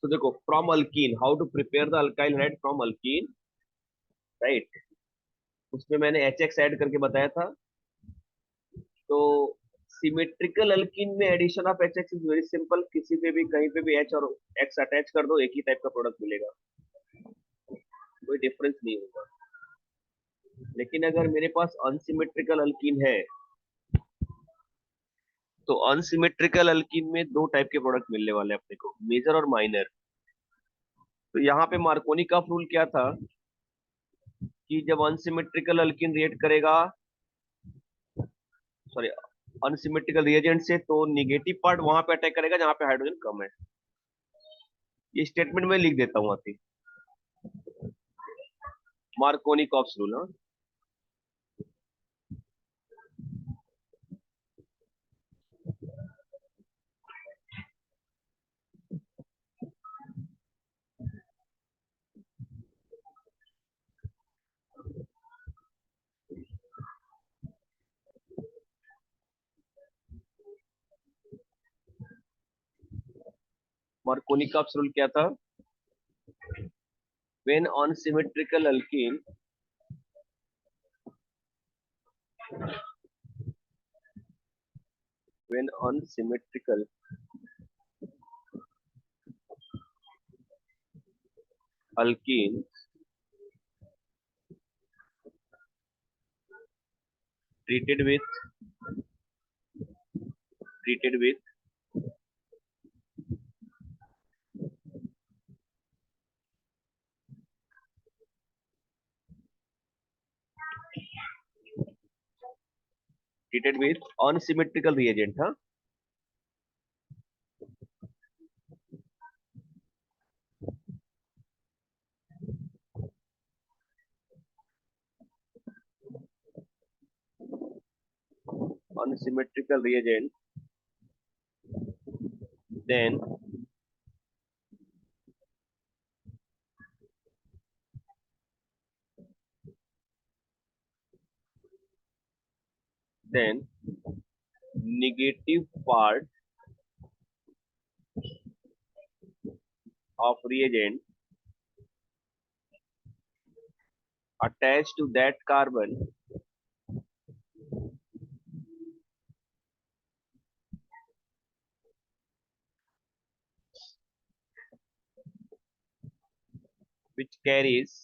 तो देखो, from alkene, how to prepare the alkyl halide from alkene, right. उसमें मैंने एच ऐड करके बताया था। तो सिमेट्रिकल अल्कीन में addition of H is very simple, किसी पे भी कहीं पे भी एच और एक्स अटैच कर दो, एक ही टाइप का प्रोडक्ट मिलेगा, कोई डिफरेंस नहीं होगा। लेकिन अगर मेरे पास अनसिमेट्रिकल अल्कीन है, तो अनसिमेट्रिकल अल्कीन में दो टाइप के प्रोडक्ट मिलने वाले हैं अपने को, मेजर और माइनर। तो यहाँ पे मार्कोनी का रूल क्या था कि जब अनसिमेट्रिकल अल्कीन रिएक्ट करेगा, सॉरी, अनसिमेट्रिकल रिएजेंट से, तो निगेटिव पार्ट वहां पे अटैक करेगा जहां पे हाइड्रोजन कम है। ये स्टेटमेंट में लिख देता हूँ अभी, मार्कोनी कॉप्स रूल। हाँ, मार्कोनी कॉप्स रूल क्या था? When unsymmetrical alkyne when unsymmetrical alkyne treated with treated with treated with unsymmetrical reagent, हाँ, unsymmetrical reagent, then then negative part of reagent attached to that carbon which carries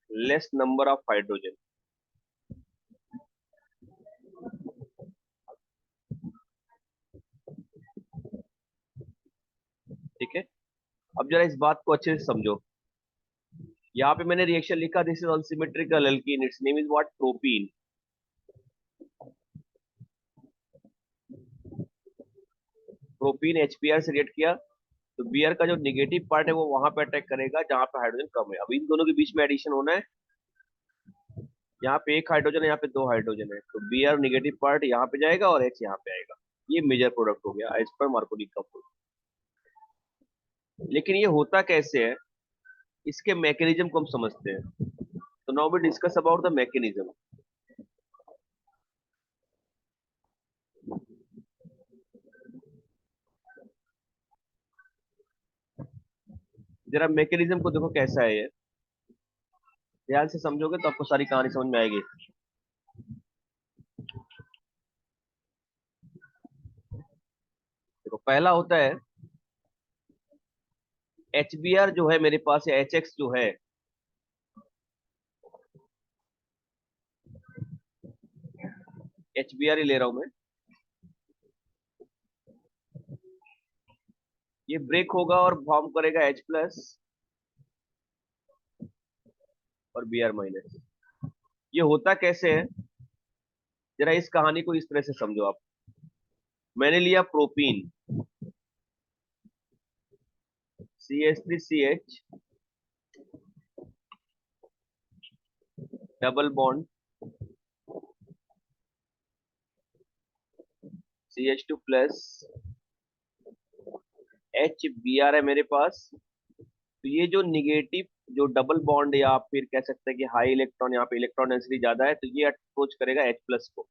less number of hydrogen। ठीक है, अब जरा इस बात को अच्छे से समझो। यहाँ पे मैंने रिएक्शन लिखा, this is unsymmetrical alkyne, it's name is what, propene. Propene HBr से रिएक्ट किया, तो Br का जो निगेटिव पार्ट है वो वहां पे अटैक करेगा जहां पे हाइड्रोजन कम है। अब इन दोनों के बीच में एडिशन होना है, यहाँ पे एक हाइड्रोजन है, यहाँ पे दो हाइड्रोजन है, तो Br नेगेटिव पार्ट यहाँ पे जाएगा और H यहाँ पे आएगा। ये मेजर प्रोडक्ट हो गया एज पर मार्कोनी का रूल। लेकिन ये होता कैसे है, इसके मैकेनिज्म को हम समझते हैं। तो now we discuss about the mechanism. जरा मैकेनिज्म को देखो कैसा है ये, ध्यान से समझोगे तो आपको सारी कहानी समझ में आएगी। देखो, पहला होता है HBr जो है मेरे पास, या HX जो है, HBr ही ले रहा हूं मैं। ये ब्रेक होगा और फॉर्म करेगा H+ और Br-। ये होता कैसे है, जरा इस कहानी को इस तरह से समझो आप। मैंने लिया propene, CH3CH, double bond CH2+, HBr है मेरे पास। तो ये जो निगेटिव, जो डबल बॉन्ड, या आप फिर कह सकते हैं कि हाई इलेक्ट्रॉन, यहाँ पे इलेक्ट्रॉन डेंसिटी ज्यादा है, तो ये अप्रोच करेगा H+ को।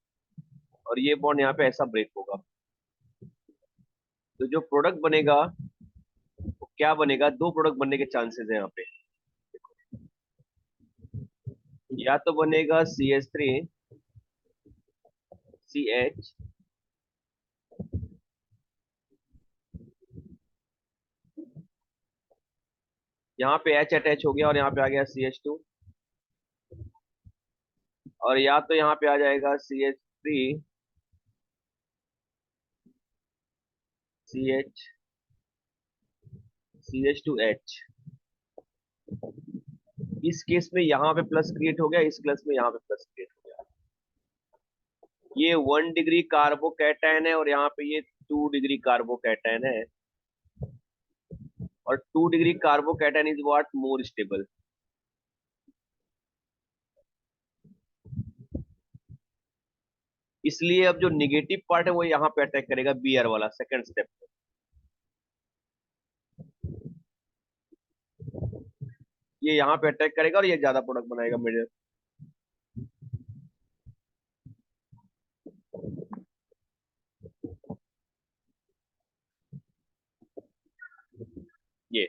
और ये बॉन्ड यहाँ पे ऐसा ब्रेक होगा, तो जो प्रोडक्ट बनेगा वो क्या बनेगा, दो प्रोडक्ट बनने के चांसेस है यहाँ पे। या तो बनेगा CH3CH, यहाँ पे H अटैच हो गया और यहाँ पे आ गया CH2, और या तो यहाँ पे आ जाएगा CH3CH CH2H। इस केस में यहाँ पे प्लस क्रिएट हो गया, इस केस में यहाँ पे प्लस क्रिएट हो गया। ये 1 डिग्री कार्बोकैटायन है और यहाँ पे ये 2 डिग्री कार्बोकैटायन है, और 2 degree carbocation is what, more stable. इसलिए अब जो निगेटिव पार्ट है वो यहाँ पे अटैक करेगा, Br वाला सेकंड स्टेप। ये यहाँ पे अटैक करेगा और ये ज्यादा प्रोडक्ट बनाएगा मेरे। ये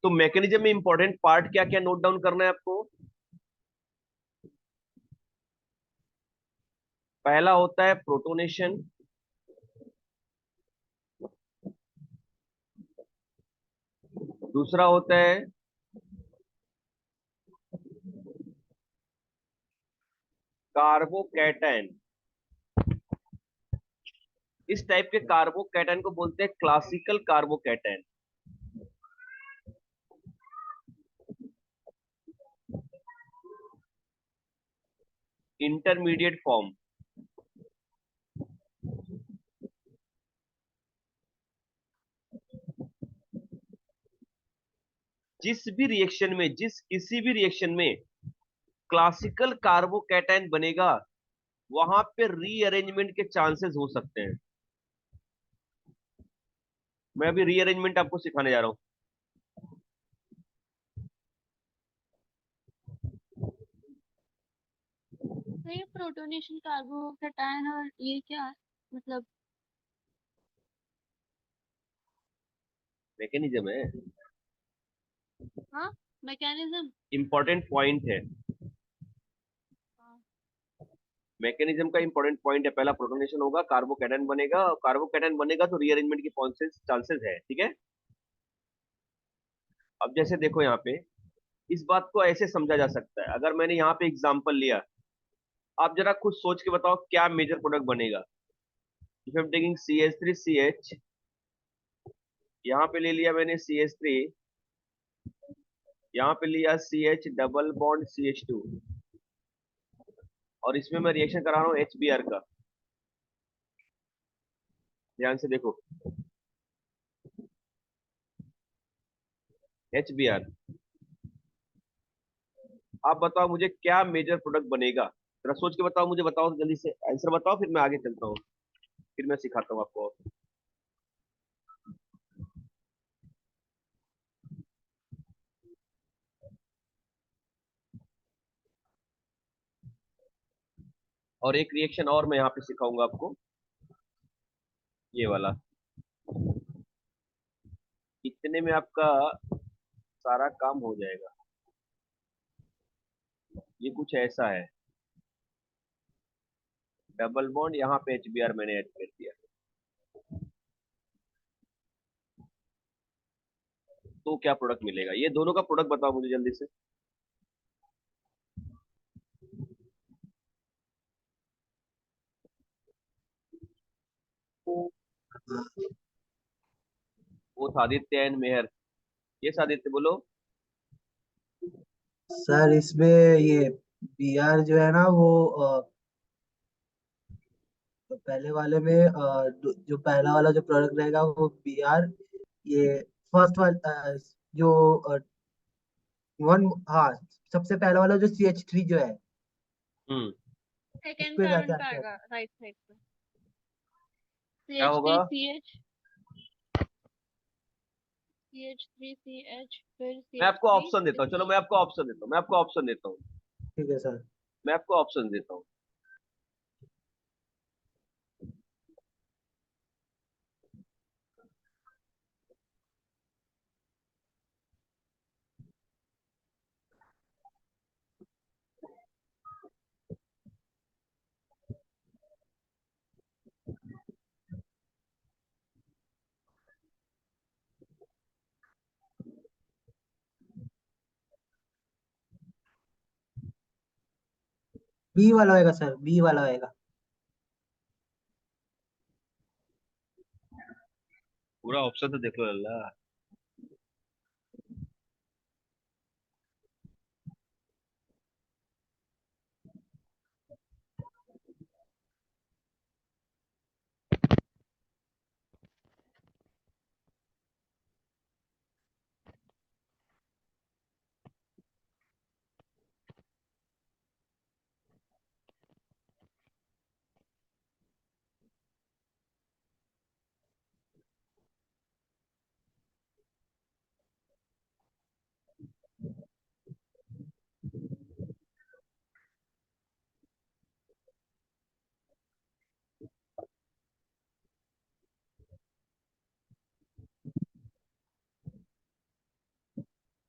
तो मैकेनिज्म में इंपॉर्टेंट पार्ट क्या क्या नोट डाउन करना है आपको। पहला होता है प्रोटोनेशन, दूसरा होता है कार्बोकैटायन। इस टाइप के कार्बोकैटायन को बोलते हैं क्लासिकल कार्बोकैटायन। इंटरमीडिएट फॉर्म, जिस किसी भी रिएक्शन में क्लासिकल कार्बोकैटायन बनेगा वहां पे रीअरेंजमेंट के चांसेस हो सकते हैं। मैं अभी रीअरेंजमेंट आपको सिखाने जा रहा हूँ। तो ये प्रोटोनेशन कार्बोकैटायन और ये क्या है? मतलब मैकेनिज्म है, हाँ, मैकेनिज्म। इंपॉर्टेंट पॉइंट है। हाँ। मैकेनिज्म का इंपॉर्टेंट पॉइंट है, पहला प्रोटोनेशन होगा, कार्बोकैटायन बनेगा, और कार्बोकैटायन बनेगा तो रीअरेंजमेंट की चांसेस है, ठीक है। अब जैसे देखो यहाँ पे, इस बात को ऐसे समझा जा सकता है, अगर मैंने यहाँ पे एग्जांपल लिया, आप जरा खुद सोच के बताओ क्या मेजर प्रोडक्ट बनेगा। If I am taking CH3CH, यहाँ पे ले लिया मैंने CH3, यहाँ पे लिया CH डबल बॉन्ड CH2, और इसमें मैं रिएक्शन करा रहा हूँ HBr का। ध्यान से देखो, HBr। आप बताओ मुझे क्या मेजर प्रोडक्ट बनेगा, जरा सोच के बताओ, मुझे बताओ जल्दी से आंसर बताओ, फिर मैं आगे चलता हूँ, फिर मैं सिखाता हूँ आपको। और एक रिएक्शन और मैं यहाँ पे सिखाऊंगा आपको, ये वाला। इतने में आपका सारा काम हो जाएगा। ये कुछ ऐसा है, डबल बॉन्ड, यहाँ पे HBr मैंने ऐड कर दिया, तो क्या प्रोडक्ट मिलेगा, ये दोनों का प्रोडक्ट बताओ मुझे जल्दी से। वो सादित्य एंड मेहर, ये सादित्य बोलो। सर इसमें ये बीआर जो है ना वो तो पहले वाले में जो पहला वाला जो प्रोडक्ट रहेगा वो बीआर, ये फर्स्ट वाला जो वन, हाँ, सबसे पहला वाला जो CH3 जो है हम्म। उस सेकेंड पे कार्बन जाके पे आता है। आएगा राइट साइड पे। सी क्या एच होगा, थ्री सी एच CH3CH फिर मैं आपको CH3 ऑप्शन देता फिर हूँ, चलो मैं आपको ऑप्शन देता हूँ, ठीक है सर। मैं आपको ऑप्शन देता हूँ। बी वाला होएगा सर, बी वाला होएगा। पूरा ऑप्शन तो देख लो लल्ला।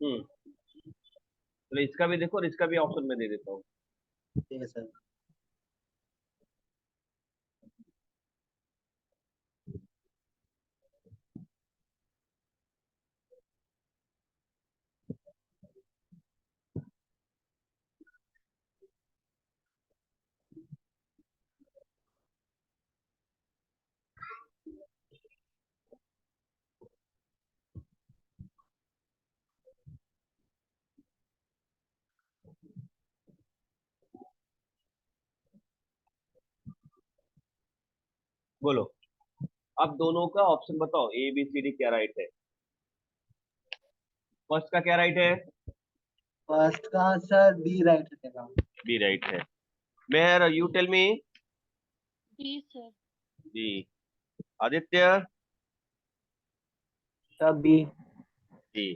हम्म। तो इसका भी देखो और इसका भी ऑप्शन में दे देता हूँ। ठीक है सर। बोलो। अब दोनों का ऑप्शन बताओ, ए बी सी डी क्या राइट है। फर्स्ट का क्या राइट है? फर्स्ट का सर बी राइट रहेगा। बी राइट है। Mehar you tell me. B sir. B. Aditya. Sir B. B.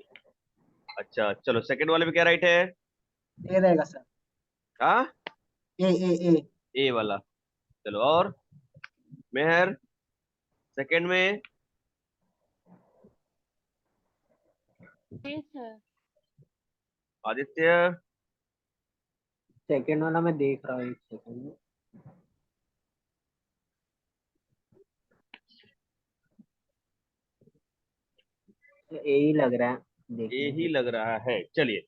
अच्छा चलो, सेकंड वाले में क्या राइट है? ए रहेगा सर। हाँ। ए ए ए। ए वाला। चलो और मेहर, सेकंड में। ए सर। आदित्य। सेकंड वाला मैं देख रहा हूँ, एक सेकंड। ए ही लग रहा है ए देखने ही से। लग रहा है, चलिए।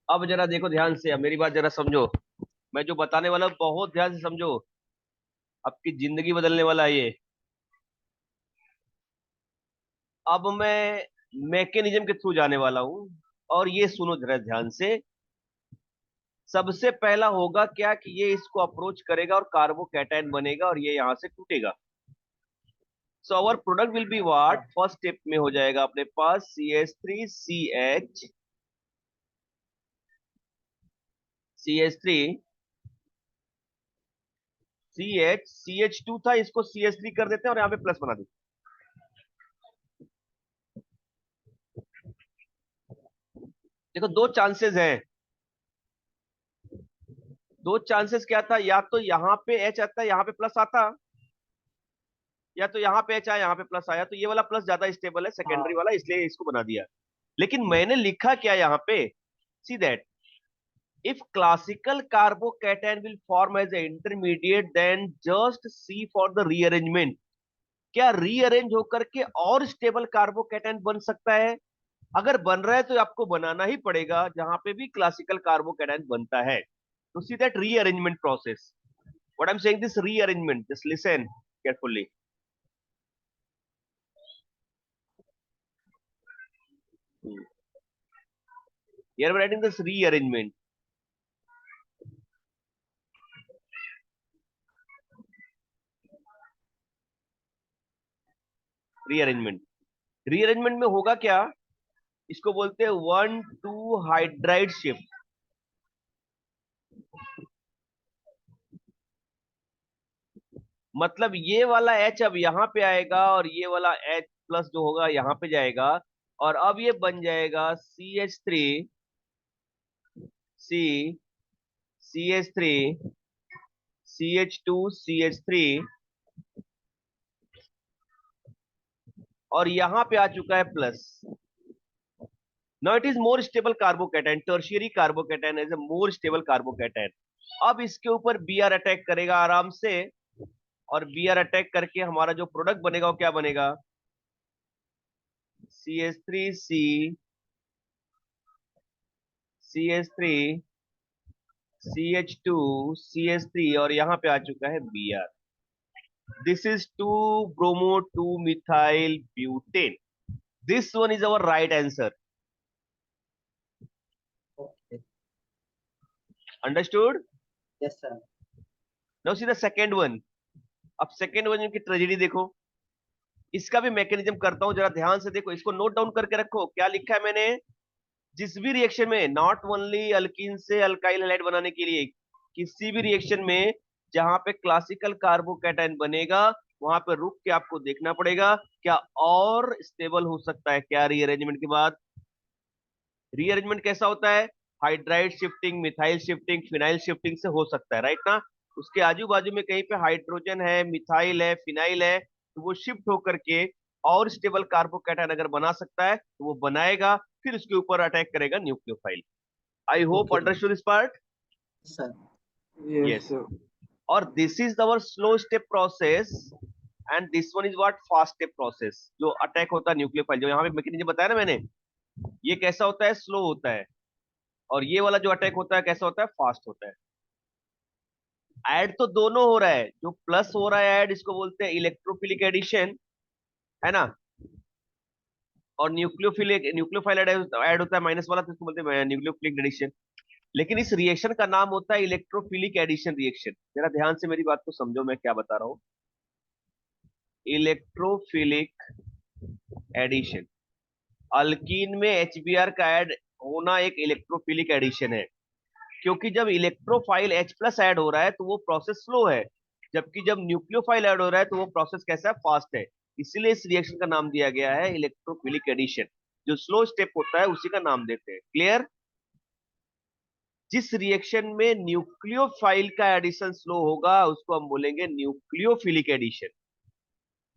अब जरा देखो ध्यान से, अब मेरी बात जरा समझो। मैं जो बताने वाला हूं बहुत ध्यान से समझो। आपकी जिंदगी बदलने वाला है ये। अब मैं मैकेनिज्म के थ्रू जाने वाला हूं। और ये सुनो जरा ध्यान से। सबसे पहला होगा क्या कि ये इसको अप्रोच करेगा और कार्बोकैटायन बनेगा और ये यहां से टूटेगा। So our product will be what, हाँ। फर्स्ट स्टेप में हो जाएगा अपने पास CH3 CH2 था, इसको CH3 कर देते हैं और यहाँ पे प्लस बना देते हैं। देखो दो चांसेस हैं। दो चांसेस क्या था, या तो यहाँ पे H आता, यहाँ पे प्लस आता, या तो यहाँ पे H आया, यहाँ पे प्लस आया। तो ये वाला प्लस ज्यादा स्टेबल है, सेकेंडरी हाँ। वाला, इसलिए इसको बना दिया। लेकिन मैंने लिखा क्या यहाँ पे, see that if classical carbocation will form as an intermediate, then just C for the rearrangement। क्या रीअरेंज होकर के और स्टेबल कार्बोकैटायन बन सकता है? अगर बन रहा है तो आपको बनाना ही पड़ेगा जहां पे भी क्लासिकल कार्बोकैटायन बनता है। तो see that rearrangement process. What I am saying, this rearrangement, just listen carefully. Here we're writing this rearrangement। Rearrangement. Rearrangement में होगा क्या, इसको बोलते हैं 1,2 हाइड्राइड शिफ्ट। मतलब ये वाला H अब यहाँ पे आएगा और ये वाला H प्लस जो होगा यहाँ पे जाएगा। और अब ये बन जाएगा C CH3 CH2 CH3। और यहाँ पे आ चुका है plus. Now it is more stable carbocation, tertiary carbocation as a more stable carbocation. अब इसके ऊपर Br अटैक करेगा आराम से। और Br अटैक करके हमारा जो प्रोडक्ट बनेगा वो क्या बनेगा, CH3C CH3 CH2 CH3 और यहाँ पे आ चुका है Br. This is 2 bromo 2 methyl butane. This one is our right answer. Okay. Understood? Yes, sir. Now see the second one. अब सेकेंड वन की ट्रेजेडी देखो, इसका भी मैकेनिज्म करता हूं, जरा ध्यान से देखो, इसको नोट डाउन करके रखो। क्या लिखा है मैंने? जिस भी रिएक्शन में, नॉट ओनली अल्कीन से अल्काइल हैलाइड बनाने के लिए, किसी भी रिएक्शन में जहां पे क्लासिकल कार्बोकैटायन बनेगा, वहां पे रुक के आपको देखना पड़ेगा क्या और स्टेबल हो सकता है क्या रीअरेंजमेंट के बाद। रीअरेंजमेंट कैसा होता है? Hydride shifting, methyl shifting, phenyl shifting से हो सकता है, राइट ना? उसके आजू बाजू में कहीं पे हाइड्रोजन है, मिथाइल है, फिनाइल है, तो वो शिफ्ट होकर के और स्टेबल कार्बोकैटायन अगर बना सकता है तो वो बनाएगा, फिर उसके ऊपर अटैक करेगा nucleophile. I hope Okay. Understood this part. Sir. Yes, yes, sir. और this is our slow step process and this one is what, fast step process. जो अटैक होता है न्यूक्लियोफाइल, जो यहाँ पे मैकेनिज्म बताया ना मैंने, ये कैसा होता है? स्लो होता है। और ये वाला जो अटैक होता है कैसा होता है? फास्ट होता है। ऐड तो दोनों हो रहा है, जो प्लस हो रहा है ऐड, इसको बोलते हैं इलेक्ट्रोफिलिक एडिशन, है ना? और न्यूक्लियोफाइल ऐड होता है माइनस वाला, तो इसको बोलते हैं न्यूक्लियोफिलिक एडिशन। लेकिन इस रिएक्शन का नाम होता है इलेक्ट्रोफिलिक एडिशन रिएक्शन। जरा ध्यान से मेरी बात को समझो, मैं क्या बता रहा हूं। इलेक्ट्रोफिलिक एडिशन, अल्कीन में HBr का ऐड होना एक इलेक्ट्रोफिलिक एडिशन है, क्योंकि जब इलेक्ट्रोफाइल H+ ऐड हो रहा है तो वो प्रोसेस स्लो है, जबकि जब न्यूक्लियोफाइल ऐड हो रहा है तो वो प्रोसेस कैसा है? फास्ट है। इसीलिए इस रिएक्शन का नाम दिया गया है इलेक्ट्रोफिलिक एडिशन। जो स्लो स्टेप होता है उसी का नाम देते हैं। क्लियर? जिस रिएक्शन में न्यूक्लियोफाइल का एडिशन स्लो होगा उसको हम बोलेंगे न्यूक्लियोफिलिक एडिशन।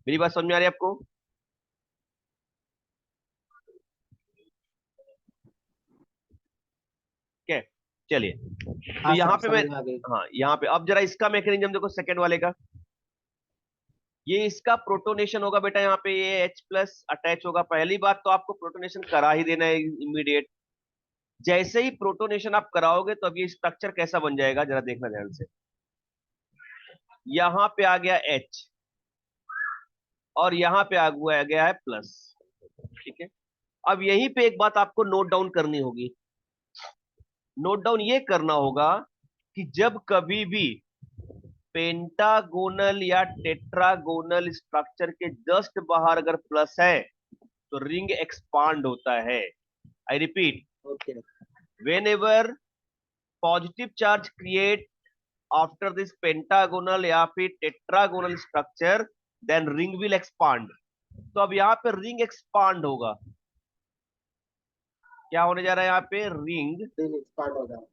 मेरी बात समझ में आ रही है आपको? क्या? चलिए, तो हाँ यहाँ सर, पे मैं, समझ में आ गई। हाँ यहाँ पे अब जरा इसका मैकेनिज्म देखो, सेकेंड वाले का। ये इसका प्रोटोनेशन होगा बेटा, यहाँ पे ये H+ अटैच होगा। पहली बात तो आपको प्रोटोनेशन करा ही देना है इमीडिएट। जैसे ही प्रोटोनेशन आप कराओगे तो अब ये स्ट्रक्चर कैसा बन जाएगा, जरा देखना ध्यान से। यहाँ पे आ गया H और यहाँ पे आ गया है प्लस, ठीक है? अब यहीं पे एक बात आपको नोट डाउन करनी होगी। नोट डाउन ये करना होगा कि जब कभी भी पेंटागोनल या टेट्रागोनल स्ट्रक्चर के जस्ट बाहर अगर प्लस है तो रिंग एक्सपांड होता है। I repeat, okay. whenever positive charge create after this pentagonal या फिर tetragonal structure, then ring will expand। तो अब यहाँ पे रिंग एक्सपांड होगा। क्या होने जा रहा है? यहाँ पे रिंग स्टार्ट हो जाए।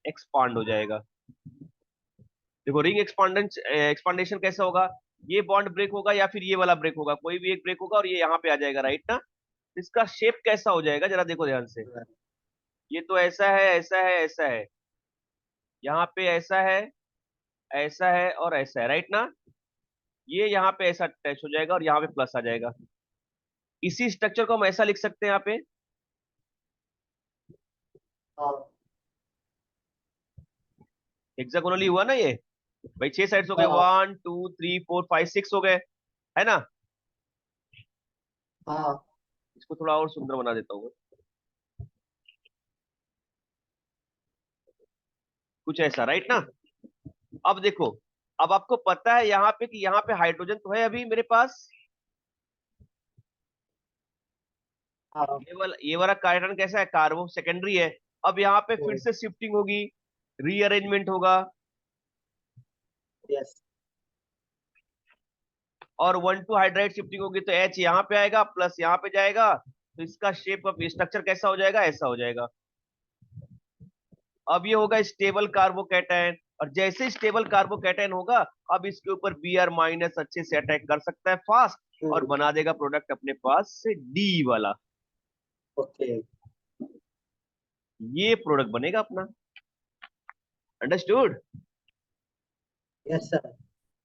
एक्सपांड हो जाएगा। देखो रिंग एक्सपांडेशन कैसा होगा? ये बॉन्ड ब्रेक होगा या फिर ये वाला ब्रेक होगा, कोई भी एक ब्रेक होगा और ये यहाँ पे आ जाएगा, राइट ना? इसका शेप कैसा हो जाएगा जरा देखो ध्यान से। ये तो ऐसा है, ऐसा है, ऐसा है, यहाँ पे ऐसा है, ऐसा है और ऐसा है, राइट ना? ये यहाँ पे ऐसा अटैच हो जाएगा और यहाँ पे प्लस आ जाएगा। इसी स्ट्रक्चर को हम ऐसा लिख सकते हैं यहाँ पे, हाँ हेक्सागोनली हुआ ना ये भाई। 6 साइड्स हो गए, हाँ 1 2 3 4 5 6 हो गए, है ना? हाँ। इसको थोड़ा और सुंदर बना देता हूँ, कुछ ऐसा, राइट ना? अब देखो, अब आपको पता है यहाँ पे कि यहाँ पे हाइड्रोजन तो है अभी मेरे पास। हाँ। ये वाला कार्बन कैसा है? कार्बो सेकेंडरी है। अब यहाँ पे फिर से शिफ्टिंग होगी, रीअरेंजमेंट होगा, यस। और 1 2 हाइड्राइड शिफ्टिंग होगी, तो H यहाँ पे आएगा, प्लस यहाँ पे जाएगा, तो इसका शेप ऑफ स्ट्रक्चर कैसा हो जाएगा? ऐसा हो जाएगा। अब ये होगा स्टेबल कार्बोकैटायन, और जैसे स्टेबल कार्बोकैटायन होगा अब इसके ऊपर Br- अच्छे से अटैक कर सकता है फास्ट, और बना देगा प्रोडक्ट अपने पास से D वाला। ओके। ये प्रोडक्ट बनेगा अपना। अंडरस्टूड? Yes sir.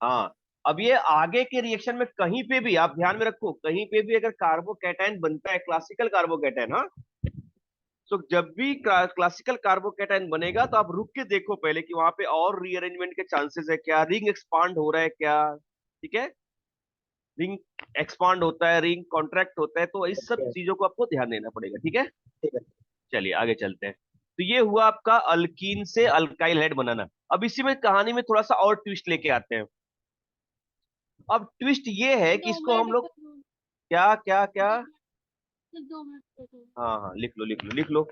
हाँ। अब ये आगे के रिएक्शन में कहीं पे भी आप ध्यान में रखो, कहीं पे भी अगर कार्बोकैटायन बनता है, क्लासिकल कार्बोकैटायन, हाँ, तो जब भी क्लासिकल कार्बोकेटाइन बनेगा तो आप रुक के देखो पहले कि वहां पे और रीअरेंजमेंट के चांसेस है क्या, रिंग एक्सपांड हो रहा है क्या। ठीक है, रिंग एक्सपांड होता है, रिंग कॉन्ट्रैक्ट होता है, तो इस सब ओके। चीजों को आपको ध्यान देना पड़ेगा। ठीक है, ठीक है। चलिए आगे चलते हैं। तो ये हुआ आपका अल्कीन से अल्काइल हेड बनाना। अब इसी में कहानी में थोड़ा सा और ट्विस्ट लेके आते हैं। अब ट्विस्ट ये है कि दो इसको मिनट हम लोग रुको, क्या क्या क्या। 2 मिनट, सिर्फ 2 मिनट रुको। हाँ हाँ, लिख लो लिख लो लिख लो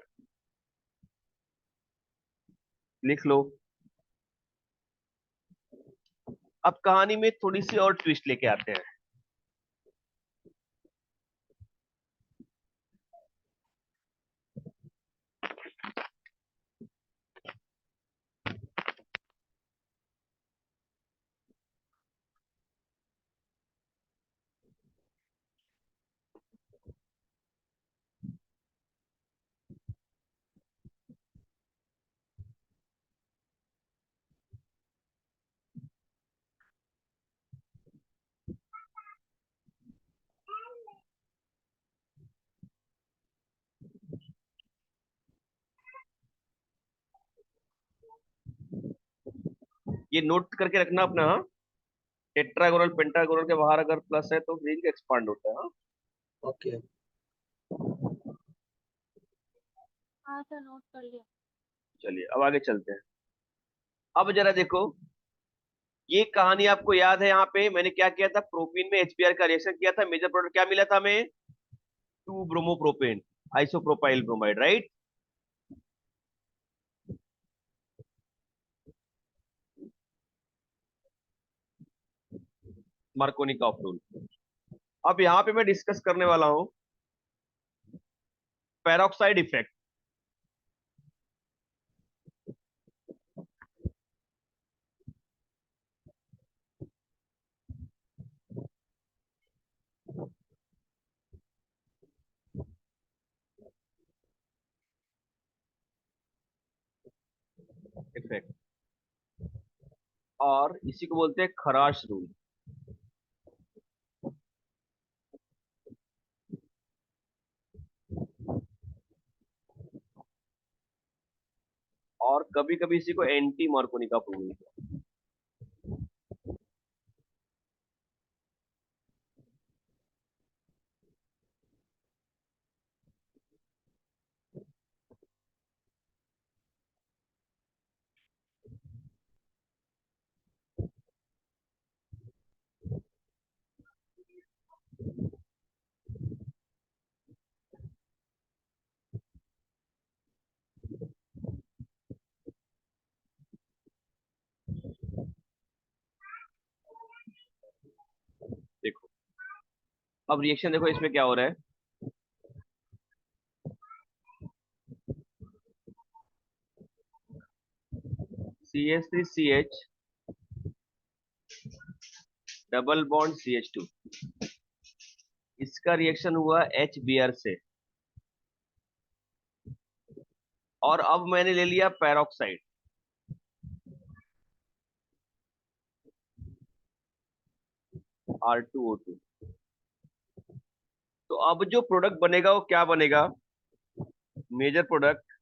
लिख लो। अब कहानी में थोड़ी सी और ट्विस्ट लेके आते हैं। ये नोट करके रखना अपना, हाँ। टेट्रागोनल पेंटागोनल के बाहर अगर प्लस है तो रिंग एक्सपांड होता है, हाँ। ओके। हाँ सर, नोट कर लिया। चलिए अब आगे चलते हैं। अब जरा देखो, ये कहानी आपको याद है, यहाँ पे मैंने क्या किया था, प्रोपीन में HBr का रिएक्शन किया था, मेजर प्रोडक्ट क्या मिला था हमें, 2 bromopropane isopropyl bromide, right. Markovnikov rule. अब यहाँ पे मैं डिस्कस करने वाला हूँ पेरोक्साइड इफेक्ट। इफेक्ट, और इसी को बोलते हैं खराश रूल। और कभी कभी इसी को एंटी मार्कोनी-कॉफ रूल। देखो, अब रिएक्शन देखो इसमें क्या हो रहा है। CH3CH डबल बॉन्ड CH2, इसका रिएक्शन हुआ HBr से, और अब मैंने ले लिया पैरोक्साइड, R2O2। तो अब जो प्रोडक्ट बनेगा वो क्या बनेगा, major product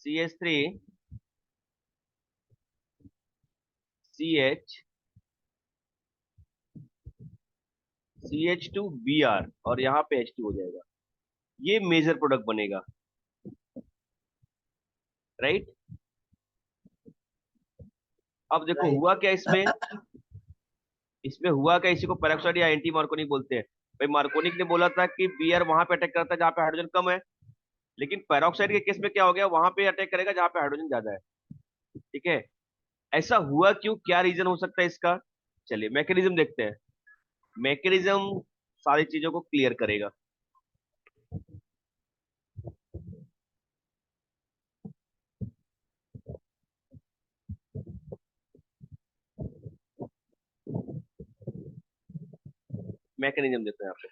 CH3 CH CH2Br, और यहाँ पे H2 हो जाएगा। ये मेजर प्रोडक्ट बनेगा, राइट। अब देखो राइट। हुआ क्या इसमें, इसमें हुआ क्या, इसी को पेरोक्साइड या एंटी मार्कोनिक बोलते हैं। भाई मार्कोनिक ने बोला था कि Br वहां पे अटैक करता है जहां पे हाइड्रोजन कम है, लेकिन पेरोक्साइड के केस में क्या हो गया, वहां पे अटैक करेगा जहां पे हाइड्रोजन ज्यादा है। ठीक है, ऐसा हुआ क्यों, क्या रीजन हो सकता है इसका। चलिए मैकेनिज्म देखते हैं। मैकेनिज्म सारी चीजों को क्लियर करेगा। मैकेनिज्म देखते हैं यहाँ पे।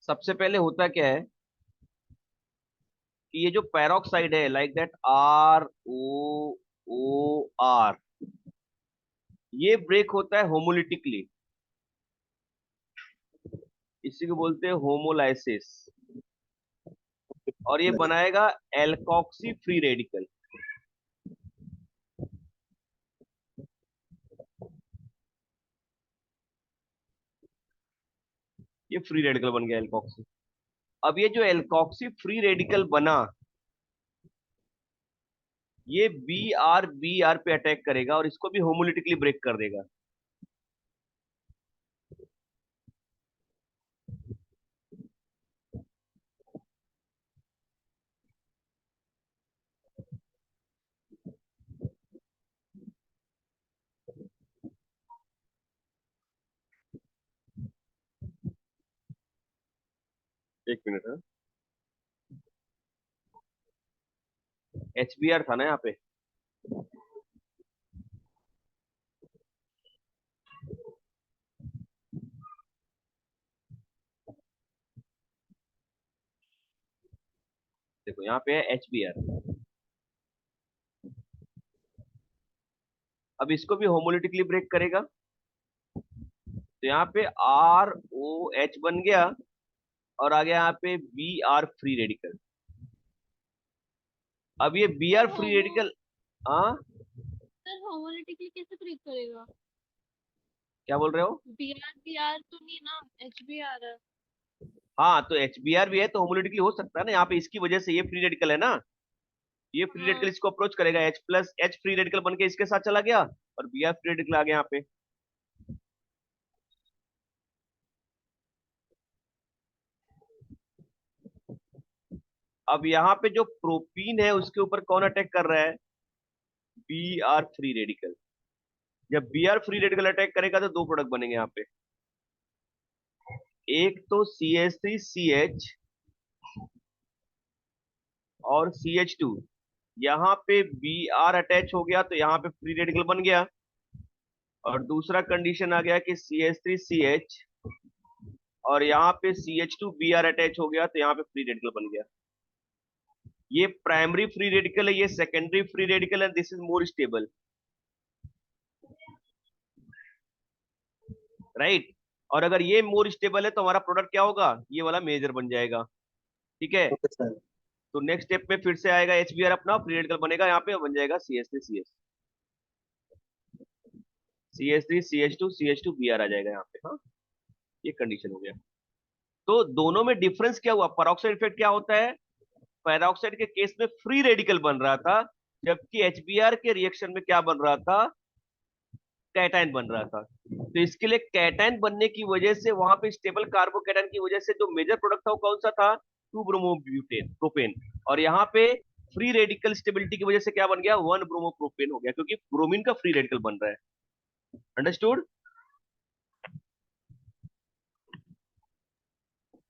सबसे पहले होता क्या है कि ये जो पैरोक्साइड है, लाइक दैट ROOR, ये ब्रेक होता है होमोलिटिकली। इसी को बोलते हैं होमोलाइसिस, और ये बनाएगा एल्कोक्सी फ्री रेडिकल। ये फ्री रेडिकल बन गया एल्कोक्सी। अब ये जो एल्कोक्सी फ्री रेडिकल बना, ये बी आर पे अटैक करेगा और इसको भी होमोलिटिकली ब्रेक कर देगा। एक मिनट है, एच बी आर था ना यहाँ पे। देखो यहाँ पे है एच बी आर। अब इसको भी होमोलिटिकली ब्रेक करेगा, तो यहाँ पे आर ओ एच बन गया, और आ गया यहाँ पे बी आर फ्री रेडिकल। अब ये बी आर तो फ्री होमो रेडिकल, हाँ सर होमोलिटिकली कैसे ब्रेक करेगा? क्या बोल रहे हो? बी आर तो नहीं ना, एच बी आर है। हाँ तो एच बी आर भी है तो होमोलिटिकली हो सकता है ना, यहाँ पे इसकी वजह से ये फ्री रेडिकल है ना, ये फ्री रेडिकल हाँ। इसको अप्रोच करेगा, H plus H free radical बन के इसके साथ चला गया, और बी आर फ्री रेडिकल आ गया यहाँ पे। अब यहाँ पे जो प्रोपीन है उसके ऊपर कौन अटैक कर रहा है? B R free radical. जब B R free radical attack करेगा तो दो प्रोडक्ट बनेंगे यहाँ पे, एक तो C H three C H और सी एच टू। यहाँ पे बी आर अटैच हो गया तो यहाँ पे फ्री रेडिकल बन गया, और दूसरा कंडीशन आ गया कि C H three C H और यहाँ पे C H two B R attach हो गया तो यहाँ पे फ्री रेडिकल बन गया। ये प्राइमरी फ्री रेडिकल है, ये सेकेंडरी फ्री रेडिकल है, this is more stable, right. और अगर ये मोर स्टेबल है तो हमारा प्रोडक्ट क्या होगा? ये वाला मेजर बन जाएगा, ठीक है। Okay sir. तो नेक्स्ट स्टेप में फिर से आएगा एच बी आर, अपना फ्री रेडिकल बनेगा यहाँ पे, बन जाएगा C H three C H, C H three C H two B R आ जाएगा यहाँ पे, हाँ। ये कंडीशन हो गया। तो दोनों में डिफरेंस क्या हुआ? पेरोक्साइड इफेक्ट क्या होता है? पेरोक्साइड के केस में फ्री रेडिकल बन रहा था, जबकि एचबीआर के रिएक्शन में क्या बन रहा था? कैटायन बन रहा था। तो इसके लिए कैटायन बनने की वजह से वहां पे स्टेबल कार्बोकैटायन की वजह से जो मेजर प्रोडक्ट था वो कौन सा था? Two bromobutane propane. और यहाँ पे फ्री रेडिकल स्टेबिलिटी की वजह से क्या बन गया? वन ब्रोमोप्रोपेन हो गया, क्योंकि ब्रोमीन का फ्री रेडिकल बन रहा है। अंडरस्टूड?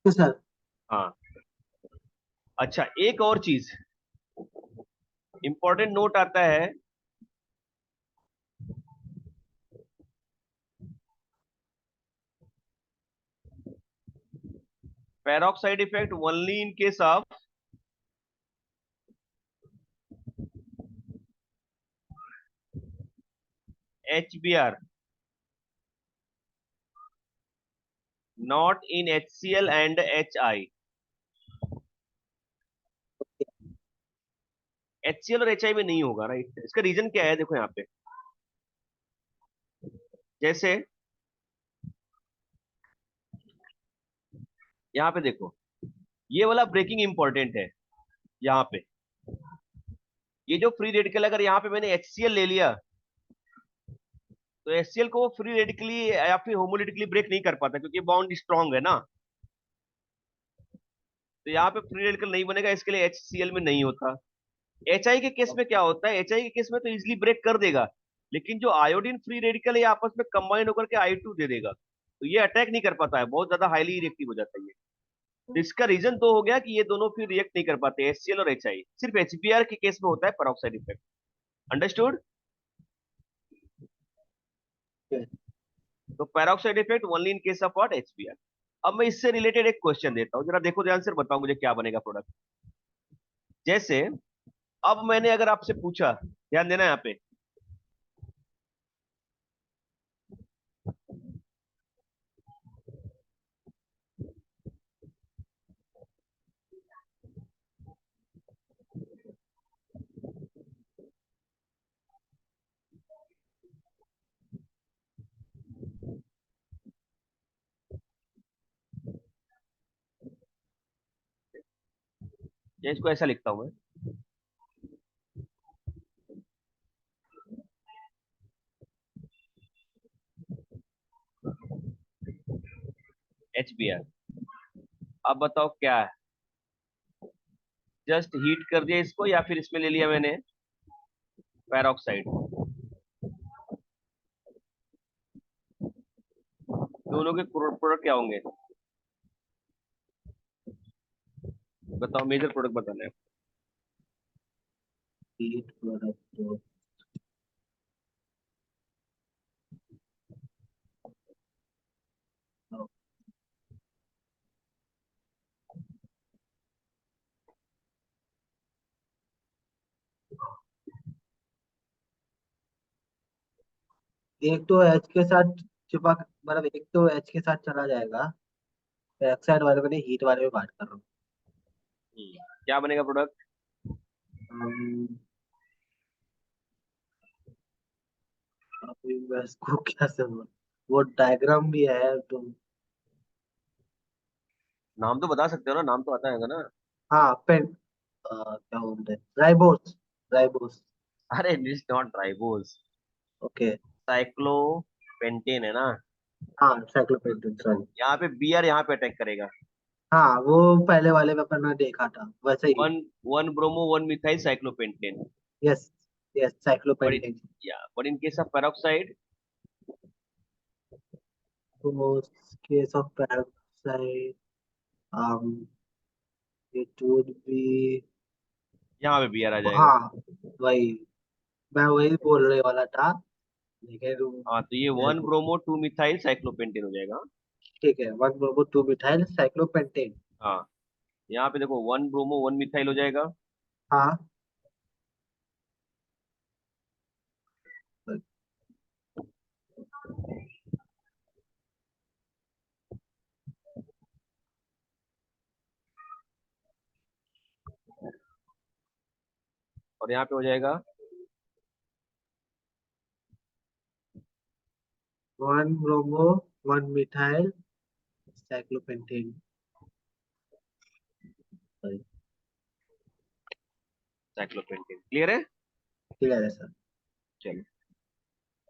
Okay sir. हाँ। अच्छा, एक और चीज इंपॉर्टेंट नोट आता है, peroxide effect only in case of HBr, not in HCl and HI। HCl और HI में नहीं होगा, राइट। इसका रीजन क्या है? देखो यहाँ पे, जैसे यहाँ पे देखो, ये वाला ब्रेकिंग इंपॉर्टेंट है। यहाँ पे ये जो फ्री रेडिकल, अगर यहाँ पे मैंने HCl ले लिया तो HCl को वो फ्री रेडिकली या फिर होमोलिटिकली ब्रेक नहीं कर पाता, क्योंकि बॉन्ड स्ट्रांग है ना। तो यहाँ पे फ्री रेडिकल नहीं बनेगा, इसके लिए HCl में नहीं होता। HI के केस में क्या होता है? HI के केस में तो इजिली ब्रेक कर देगा, लेकिन जो आयोडीन फ्री रेडिकल है आपस में कंबाइन होकर के I2 दे देगा, तो ये अटैक नहीं कर पाता है, बहुत ज्यादा हाईली रिएक्टिव हो जाता है ये। तो इसका रीजन तो हो गया कि ये दोनों फिर रिएक्ट नहीं कर पाते, HCl और HI। सिर्फ HBr के केस में होता है पेरोक्साइड इफेक्ट। अंडरस्टूड? तो peroxide effect only in case of what? HBr। अब मैं इससे रिलेटेड एक क्वेश्चन देता हूँ, जरा देखो ध्यान से, बताओ मुझे क्या बनेगा प्रोडक्ट। जैसे अब मैंने अगर आपसे पूछा, ध्यान देना यहाँ पे, या इसको ऐसा लिखता हूँ मैं, HBr। अब बताओ क्या है, जस्ट हीट कर दिया इसको या फिर इसमें ले लिया मैंने पैरोक्साइड। दोनों के प्रोडक्ट क्या होंगे, बताओ, मेजर प्रोडक्ट बताना है। हीट प्रोडक्ट तो एक तो एच के साथ चिपक, मतलब एक तो एच के साथ चला जाएगा। ऑक्साइड वाले में नहीं, हीट वाले में बात कर रहा क्या बनेगा प्रोडक्ट। हूँ। अभी मैं इसको क्या समझ, वो डायग्राम भी है तो। नाम तो बता सकते हो ना, नाम तो आता है ना। हाँ पेन, क्या बोलते हैं, राइबोस। राइबोस। अरे it not ribose, okay. Cyclopentane है ना। हाँ साइक्लोपेंटेन, सॉरी। यहाँ पे Br यहाँ पे अटैक करेगा। हाँ वो पहले वाले में अपन ने देखा था वैसे ही। One one bromo one methyl cyclopentane. Yes, yes but cyclopentane. But in case of peroxide, तो case of peroxide, it would be, यहाँ पे Br आ जाएगा। हाँ वही, मैं वही बोलने वाला था लेकिन। हाँ तो ये मेरे वन को ब्रोमो टू मिथाइल साइक्लोपेंटेन हो जाएगा। ठीक है, 1 ब्रोमो 2 मिथाइल साइक्लोपेंटेन। हाँ, यहाँ पे देखो वन ब्रोमो वन मिथाइल हो जाएगा। हाँ और यहाँ पे हो जाएगा 1 bromo 1 methyl cyclopentane. Cyclopentane. Clear है। क्लियर है सर। चलो,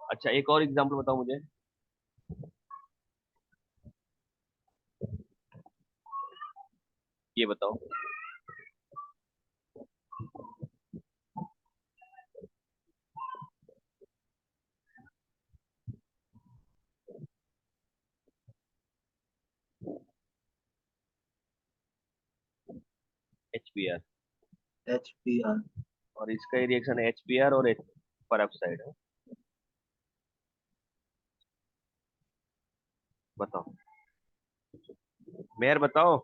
अच्छा एक और एग्जांपल बताओ मुझे। ये बताओ, HBr, HBr। और इसका ही रिएक्शन है HBr और पेरोक्साइड है। बताओ, मेयर बताओ।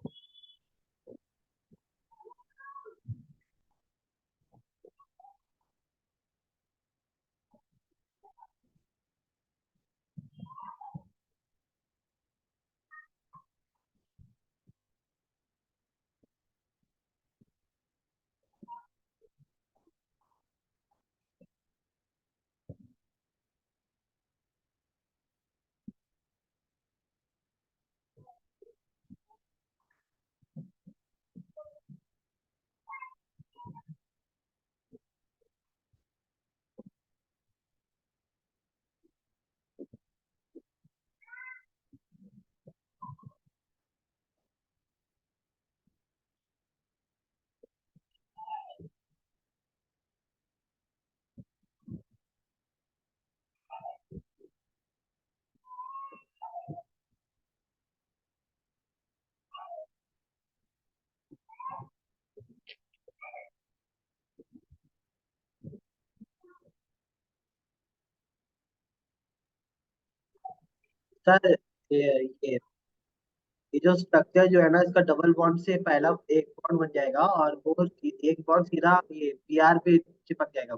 सर ये ये जो स्ट्रक्चर जो है ना, इसका डबल बॉन्ड से पहला एक बॉन्ड बन जाएगा और वो एक बॉन्ड सीधा ये पीआर पे चिपक जाएगा,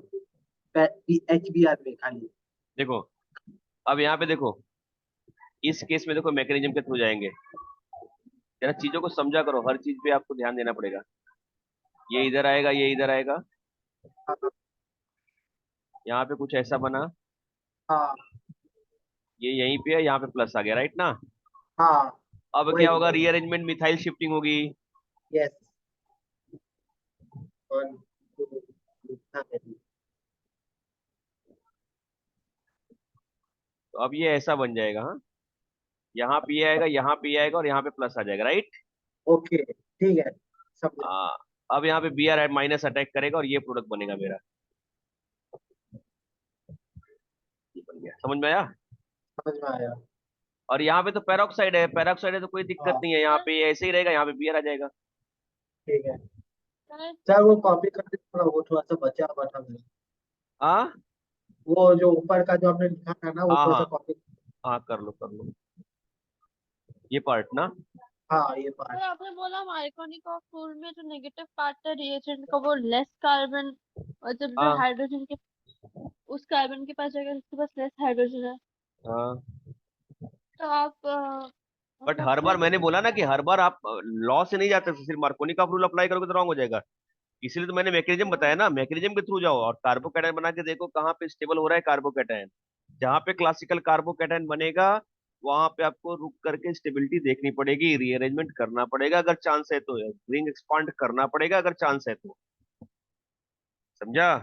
HBr में खाली। देखो, अब यहाँ पे देखो, इस केस में देखो मैकेनिज्म के थ्रू जाएंगे। जरा चीजों को समझा करो, हर चीज पे आपको ध्यान देना पड़ेगा। ये इधर आएगा, ये इधर आएगा, हाँ यहाँ पे कुछ ऐसा बना, हाँ ये यहीं पे है, यहाँ पे प्लस आ गया, राइट ना। हाँ, अब वही क्या होगा, वही। रीअरेंजमेंट मिथाइल शिफ्टिंग होगी। यस। वन टू लिखा है। तो अब ये ऐसा बन जाएगा। हाँ, यहाँ पे आएगा, यहाँ पे आएगा और यहाँ पे प्लस आ जाएगा, राइट। ओके ठीक है, समझा। हाँ, अब यहाँ पे बी आर माइनस अटैक करेगा और ये प्रोडक्ट बनेगा मेरा। ये बन गया, समझ में आया। समझ में आया। और यहाँ पे तो पेरोक्साइड है, पेरोक्साइड है तो कोई दिक्कत हाँ नहीं है, यहाँ सर पे ऐसे ही रहेगा, यहाँ पे बी आर आ जाएगा। ठीक है। सर सर वो कॉपी कर दे थोड़ा, वो थोड़ा सा बचा हुआ था मेरा। हाँ वो जो ऊपर का जो आपने लिखा था ना, वो हाँ थोड़ा सा हाँ कॉपी। हाँ, कर लो कर लो, ये पार्ट ना। हाँ ये सर पार्ट। आपने बोला मार्कोनी का फूल में जो नेगेटिव पार्ट था रिएजेंट का वो लेस कार्बन, और जब जो हाँ हाइड्रोजन के उस कार्बन के पास जाएगा जिसके पास लेस हाइड्रोजन है, हाँ, तो आप बट मतलब हर बार फिर। मैंने बोला ना कि हर बार आप लॉ से नहीं जाते, सिर्फ मार्कोनी का रूल अप्लाई करोगे तो रॉन्ग हो जाएगा। इसीलिए तो मैंने मैकेनिज्म बताया ना, मैकेनिज्म के थ्रू जाओ और कार्बोकैटायन बना के देखो कहाँ पे स्टेबल हो रहा है कार्बोकैटायन। जहाँ पे क्लासिकल कार्बोकैटायन बनेगा वहां पे आपको रुक करके स्टेबिलिटी देखनी पड़ेगी, रीअरेंजमेंट करना पड़ेगा अगर चांस है तो, रिंग एक्सपांड करना पड़ेगा अगर चांस है तो। समझा।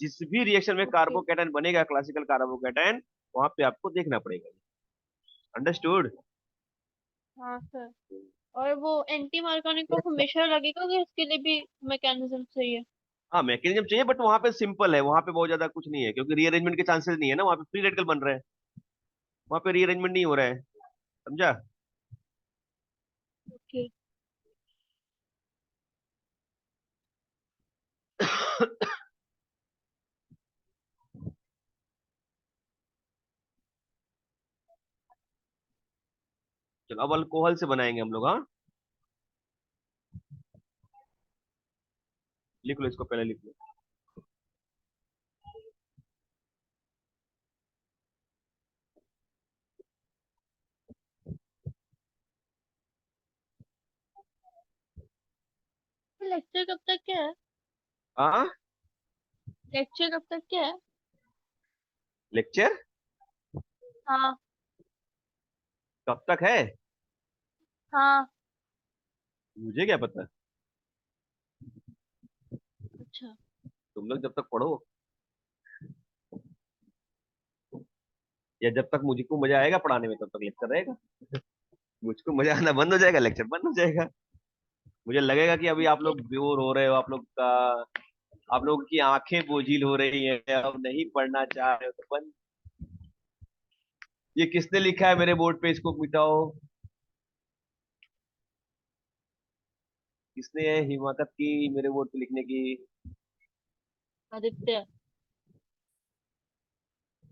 जिस भी रिएक्शन में ओके। कार्बोकैटायन बनेगा क्लासिकल कार्बोकैटायन, वहां पे आपको देखना पड़ेगा। अंडरस्टूड। हाँ सर। और वो एंटी मार्कोनी को हमेशा लगेगा कि इसके लिए भी मैकेनिज्म चाहिए। हाँ, मैकेनिज्म चाहिए बट वहां पे सिंपल है, वहां पे बहुत ज्यादा कुछ नहीं है क्योंकि रीअरेंजमेंट के चांसेस नहीं है ना, वहां पे फ्री रेडिकल बन रहे हैं, वहां पे रीअरेंजमेंट नहीं हो रहा है। समझा। ओके। चलो अब अल्कोहल से बनाएंगे हम लोग। हाँ, लिख लो इसको, पहले लिख लो। लेक्चर कब तक क्या है? हाँ, लेक्चर कब तक क्या है? लेक्चर हाँ। कब तक है हाँ। मुझे क्या पता। अच्छा। तुम लोग जब तक पढ़ो, या जब तक मुझको मजा आएगा पढ़ाने में तब तक लेक्चर रहेगा। मुझको मजा आना बंद हो जाएगा, लेक्चर बंद हो जाएगा। मुझे लगेगा कि अभी आप ओके। लोग बोर हो रहे हो, आप लोगों की आंखें बोझिल हो रही है, अब नहीं पढ़ना चाह रहे हो तो बंद। ये किसने लिखा है मेरे बोर्ड पे, इसको मिटाओ। किसने है हिमाकत की मेरे बोर्ड पे लिखने की। आदित्य।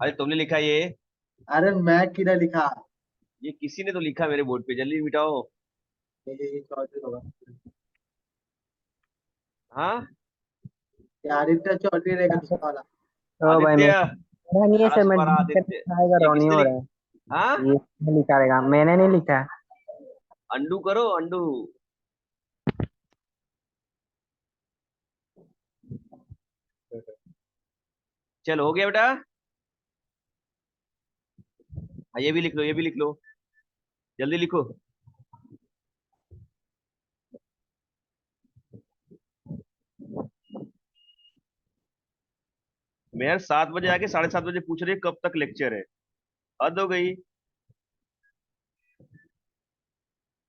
अरे तुमने लिखा ये। अरे मैं किधर लिखा? ये किसी ने तो लिखा मेरे बोर्ड पे, जल्दी मिटाओ। ये चौधरी होगा। हाँ, ये आदित्य चौधरी रहेगा दूसरा वाला। तो भाई आदित्य, मेरा नहीं है सर, मैं परस्पर डिलीट आदित्य। करके आएगा, ये रॉनी किसने हो लिख रहा है। हाँ, ये इसने लिखा रहेगा, मैंने नहीं लिखा है। अंडू करो अंडू। चलो हो गया बेटा। हाँ, ये भी लिख लो, ये भी लिख लो, जल्दी लिखो। मैं यार 7 बजे आके 7:30 बजे पूछ रही है कब तक लेक्चर है। हद हो गई।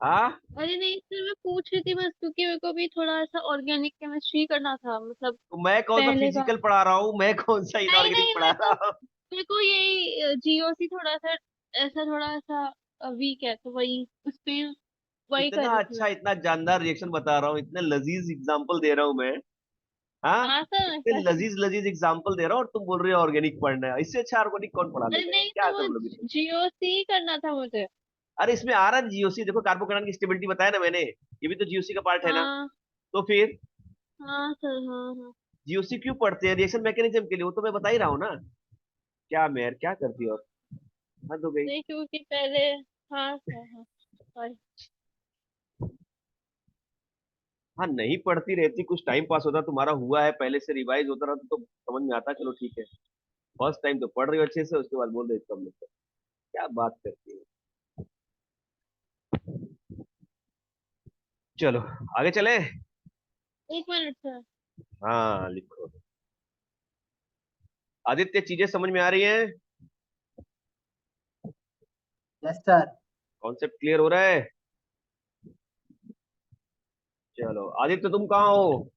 हाँ, अरे नहीं सर, मैं पूछ रही थी बस क्योंकि मेरे को भी थोड़ा ऐसा ऑर्गेनिक केमिस्ट्री करना था, मतलब तो मैं कौन सा पहले का। फिजिकल पढ़ा रहा हूँ, मैं कौन सा नहीं इनऑर्गेनिक नहीं, पढ़ा रहा हूँ। मेरे को यही जीओसी थोड़ा सा वीक है, तो वही उस पे वही कर इतना रही थी अच्छा, मैं। इतना जानदार रिएक्शन बता रहा हूँ, इतने लजीज एग्जाम्पल दे रहा हूँ मैं। हाँ, हाँ सर इतने लजीज लजीज एग्जाम्पल दे रहा हूँ और तुम बोल रहे हो ऑर्गेनिक पढ़ना है। इससे अच्छा ऑर्गेनिक कौन पढ़ा अरे लेगा यार, नहीं, क्या तो वो तुम लोग इतने। जीओसी करना था मुझे। अरे इसमें आ रहा है जीओसी, देखो कार्बोकेटाइन की स्टेबिलिटी बताया ना मैंने, ये भी तो जीओसी का पार्ट है ना। हाँ। तो फिर हाँ सर, हाँ हाँ। जीओसी क्यों पढ़ते हैं, रिएक्शन मैकेनिज्म के लिए, वो तो मैं बता ही रहा हूँ ना। क्या मेयर क्या करती हो। हद हो गई। नहीं क्योंकि पहले। हाँ सर, हाँ सॉरी। हाँ, नहीं पढ़ती रहती, कुछ टाइम पास होता तुम्हारा, हुआ है पहले से रिवाइज होता रहा तो समझ में आता, चलो ठीक है। फर्स्ट टाइम तो पढ़ रही हो अच्छे से, उसके बाद बोल रहे हो कम लिखो। क्या बात करती है। चलो आगे चले। एक मिनट सर। हाँ लिखो। आदित्य, चीजें समझ में आ रही हैं? Yes sir. कॉन्सेप्ट क्लियर हो रहा है? चलो आदित्य, तुम कहाँ हो?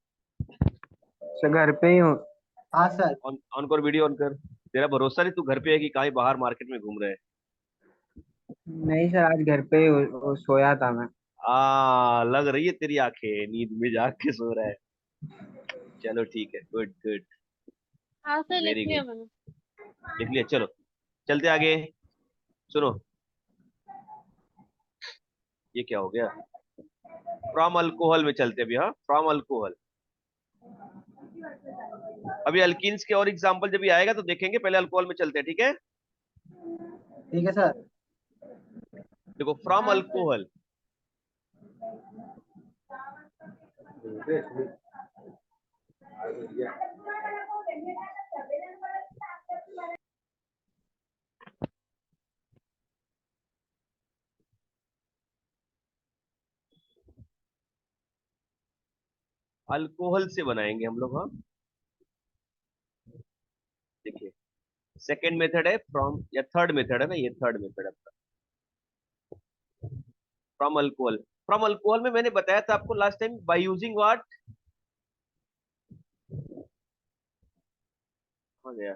सर घर पे ही हूँ। हाँ सर। ऑन ऑन कर, वीडियो ऑन कर। तेरा भरोसा नहीं, तू घर पे है कि कहीं बाहर मार्केट में घूम रहे है? नहीं सर, आज घर पे ही सोया था मैं। लग रही है तेरी आंखें, नींद में जाग के सो रहा है। चलो ठीक है, गुड गुड, हाँ सर, लिख वेरी लिया गुड। मैंने। लिख लिया, चलो चलते आगे। सुनो, ये क्या हो गया? फ्रॉम अल्कोहल में चलते अभी, हाँ फ्रॉम अल्कोहल। अभी अल्कीन्स के और एग्जांपल जब भी आएगा तो देखेंगे, पहले अल्कोहल में चलते हैं, ठीक है? ठीक है सर। देखो, फ्रॉम हाँ सर। अल्कोहल। अल्कोहल से बनाएंगे हम लोग, हाँ। देखिए, सेकेंड मेथड है फ्रॉम, या थर्ड मेथड है ना, ये थर्ड मेथड है फ्रॉम अल्कोहल। फ्रॉम अल्कोहल में मैंने बताया था आपको last time, by using what? हो गया।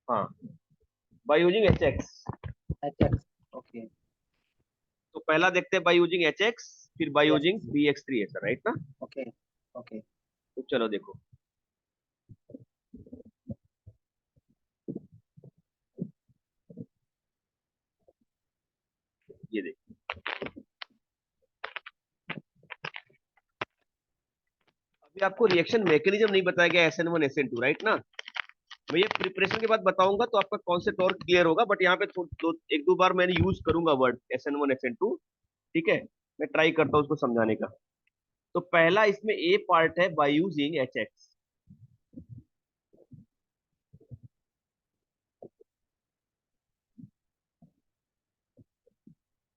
हाँ, by using H X. HX। Okay. तो पहला देखते हैं बाय यूजिंग एच एक्स, फिर by yes. Using B X three, ऐसा राइट ना? ओके। ओके। तो चलो देखो, ये देखो। अभी आपको रिएक्शन मैकेनिज्म नहीं बताया गया, S N one S N two, right ना? मैं ये प्रिपरेशन के बाद बताऊंगा तो आपका कॉन्सेप्ट और क्लियर होगा, बट यहाँ पे एक दो बार मैंने यूज करूंगा word S N one S N two, ठीक है? मैं ट्राई करता हूँ उसको समझाने का। तो पहला इसमें ए पार्ट है बाय यूजिंग एच एक्स।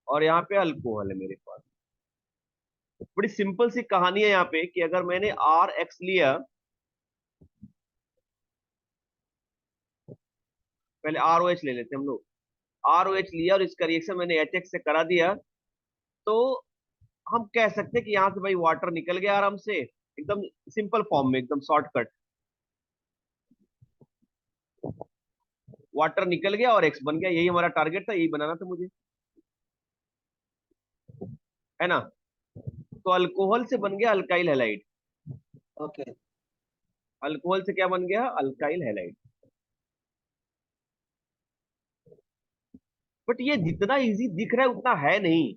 और यहाँ पे अल्कोहल है मेरे पास। बड़ी सिंपल सी कहानी है यहाँ पे कि अगर मैंने आर एक्स लिया, पहले आर ओ एच ले लेते हैं हम लोग। आर ओ एच लिया और इसका रिएक्शन मैंने एच एक्स से करा दिया, तो हम कह सकते हैं कि यहाँ से भाई वाटर निकल गया आराम से, एकदम सिंपल फॉर्म में, एकदम शॉर्टकट। वाटर निकल गया और एक्स बन गया, यही हमारा टारगेट था, यही बनाना था मुझे, है ना? तो अल्कोहल से बन गया अल्काइल हैलाइड। ओके। अल्कोहल से क्या बन गया? Alkyl halide. बट ये जितना इजी दिख रहा है उतना है नहीं।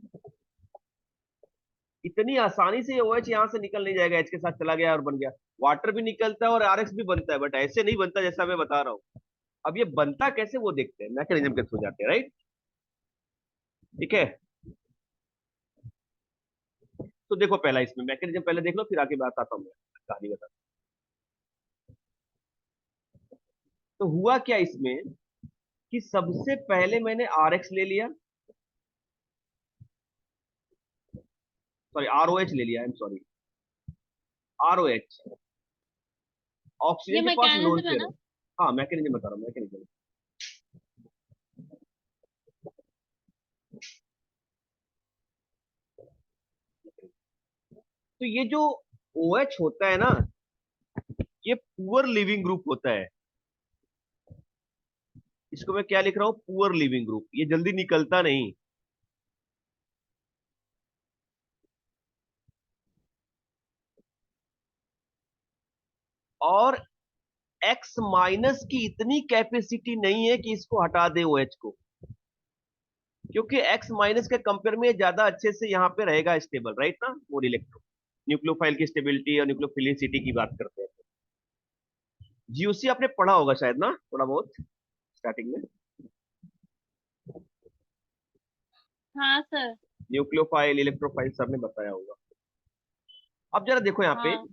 इतनी आसानी से ये OH यहाँ से निकल नहीं जाएगा, एच के साथ चला गया और बन गया। वाटर भी निकलता है और आर एक्स भी बनता है, बट ऐसे नहीं बनता जैसा मैं बता रहा हूँ। अब ये बनता कैसे वो देखते हैं, मैकेनिज्म के थ्रू जाते हैं, राइट? ठीक है, तो देखो पहला इसमें मैकेनिज्म पहले देख लो, फिर आगे बात आता हूँ, मैं कहानी बता। तो हुआ क्या इसमें कि सबसे पहले मैंने आर एक्स ले लिया, सॉरी आर ओ एच ले लिया, I am sorry, R O H. ये ऑक्सीजन के पास लोन मैकेनिज्म है शेयर ना? हो। हाँ मैकेनिज्म बता रहा हूँ, मैकेनिज्म। तो ये जो OH होता है ना, ये पुअर लिविंग ग्रुप होता है। इसको मैं क्या लिख रहा हूँ? Poor leaving group. ये जल्दी निकलता नहीं। और X माइनस की इतनी कैपेसिटी नहीं है कि इसको हटा दे OH को, क्योंकि X माइनस के कंपेयर में ये ज्यादा अच्छे से यहाँ पे रहेगा स्टेबल, राइट ना? मोर इलेक्ट्रो न्यूक्लियोफाइल की स्टेबिलिटी और न्यूक्लियोफिलिसिटी की बात करते हैं। जीओसी आपने पढ़ा होगा शायद ना, थोड़ा बहुत स्टार्टिंग में। हाँ सर। न्यूक्लियोफाइल, इलेक्ट्रोफाइल सब ने बताया होगा। अब जरा देखो यहाँ पे, हाँ।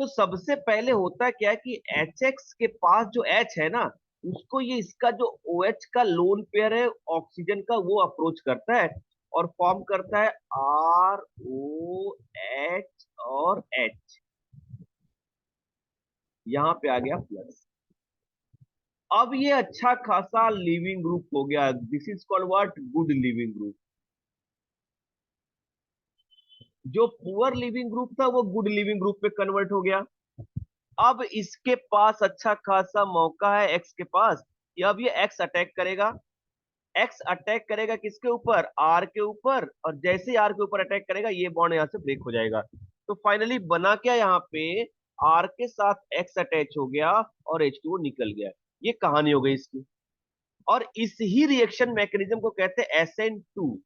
तो सबसे पहले होता है क्या कि HX के पास जो H है ना, उसको ये इसका जो OH का लोन पेयर है ऑक्सीजन का, वो अप्रोच करता है और फॉर्म करता है ROH और H। यहां पे आ गया प्लस। अब ये अच्छा खासा लिविंग ग्रुप हो गया। This is called what? Good leaving group. जो पुअर लिविंग ग्रुप था वो गुड लिविंग ग्रुप में कन्वर्ट हो गया। अब इसके पास अच्छा खासा मौका है एक्स के पास कि अब ये एक्स अटैक करेगा। एक्स अटैक करेगा किसके ऊपर? आर के ऊपर। और जैसे ही आर के ऊपर अटैक करेगा ये बॉन्ड यहां से ब्रेक हो जाएगा। तो फाइनली बना क्या यहाँ पे? आर के साथ एक्स अटैच हो गया और H2O निकल गया। ये कहानी हो गई इसकी। और इस ही रिएक्शन मैकेनिज्म को कहते हैं SN2।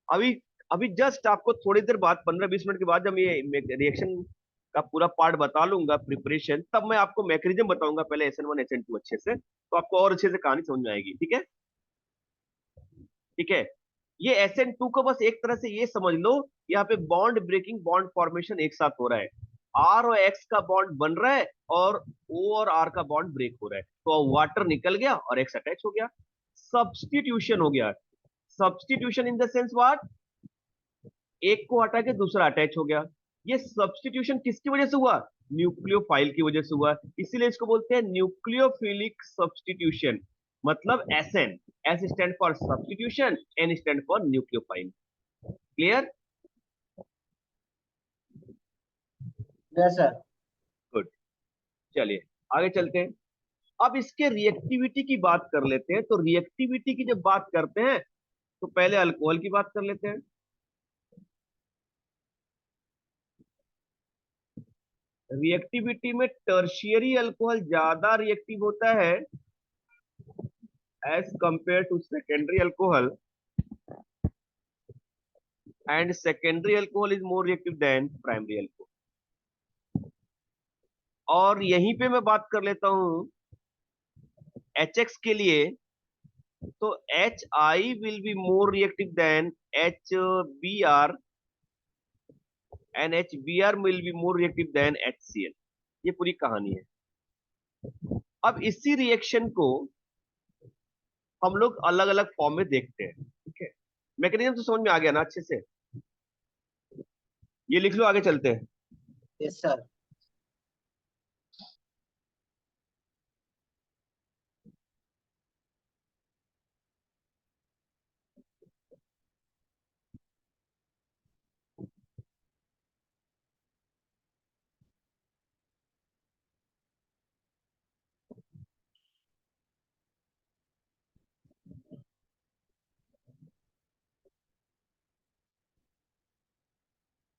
अभी अभी जस्ट आपको थोड़ी देर बाद, 15-20 मिनट के बाद, जब ये रिएक्शन का पूरा पार्ट बता लूंगा प्रिपरेशन, तब मैं आपको मैकेनिज्म बताऊंगा पहले SN1 SN2 अच्छे से, तो आपको और अच्छे से कहानी समझ में आएगी। ठीक है? ठीक है। ये SN2 को बस एक तरह से ये समझ लो, यहाँ पे बॉन्ड ब्रेकिंग बॉन्ड फॉर्मेशन एक साथ हो रहा है। आर और एक्स का बॉन्ड बन रहा है और O और R का बॉन्ड ब्रेक हो रहा है। तो वाटर निकल गया और एक्स अटैच हो गया। सब्स्टिट्यूशन हो गया। Substitution in the sense what? एक को हटा के दूसरा अटैच हो गया। ये सब्स्टिट्यूशन किसकी वजह से हुआ? न्यूक्लियोफाइल की वजह से हुआ। इसीलिए इसको बोलते हैं न्यूक्लियोफिलिक सब्स्टिट्यूशन। मतलब SN। S stand for substitution, N stand for nucleophile. Clear? Yes sir. Good. चलिए आगे चलते हैं। अब इसके रिएक्टिविटी की बात कर लेते हैं। तो रिएक्टिविटी की जब बात करते हैं तो पहले अल्कोहल की बात कर लेते हैं। रिएक्टिविटी में टर्शियरी अल्कोहल ज्यादा रिएक्टिव होता है as compared to secondary alcohol, and secondary alcohol is more reactive than primary alcohol. और यहीं पे मैं बात कर लेता हूं HX के लिए। तो HI will be more reactive then HBr, and HBr will be more reactive then HCl। ये पूरी कहानी है। अब इसी रिएक्शन को हम लोग अलग अलग फॉर्म में देखते हैं। ठीक है? मैकेनिज्म तो समझ में आ गया ना अच्छे से? ये लिख लो, आगे चलते हैं। Yes sir.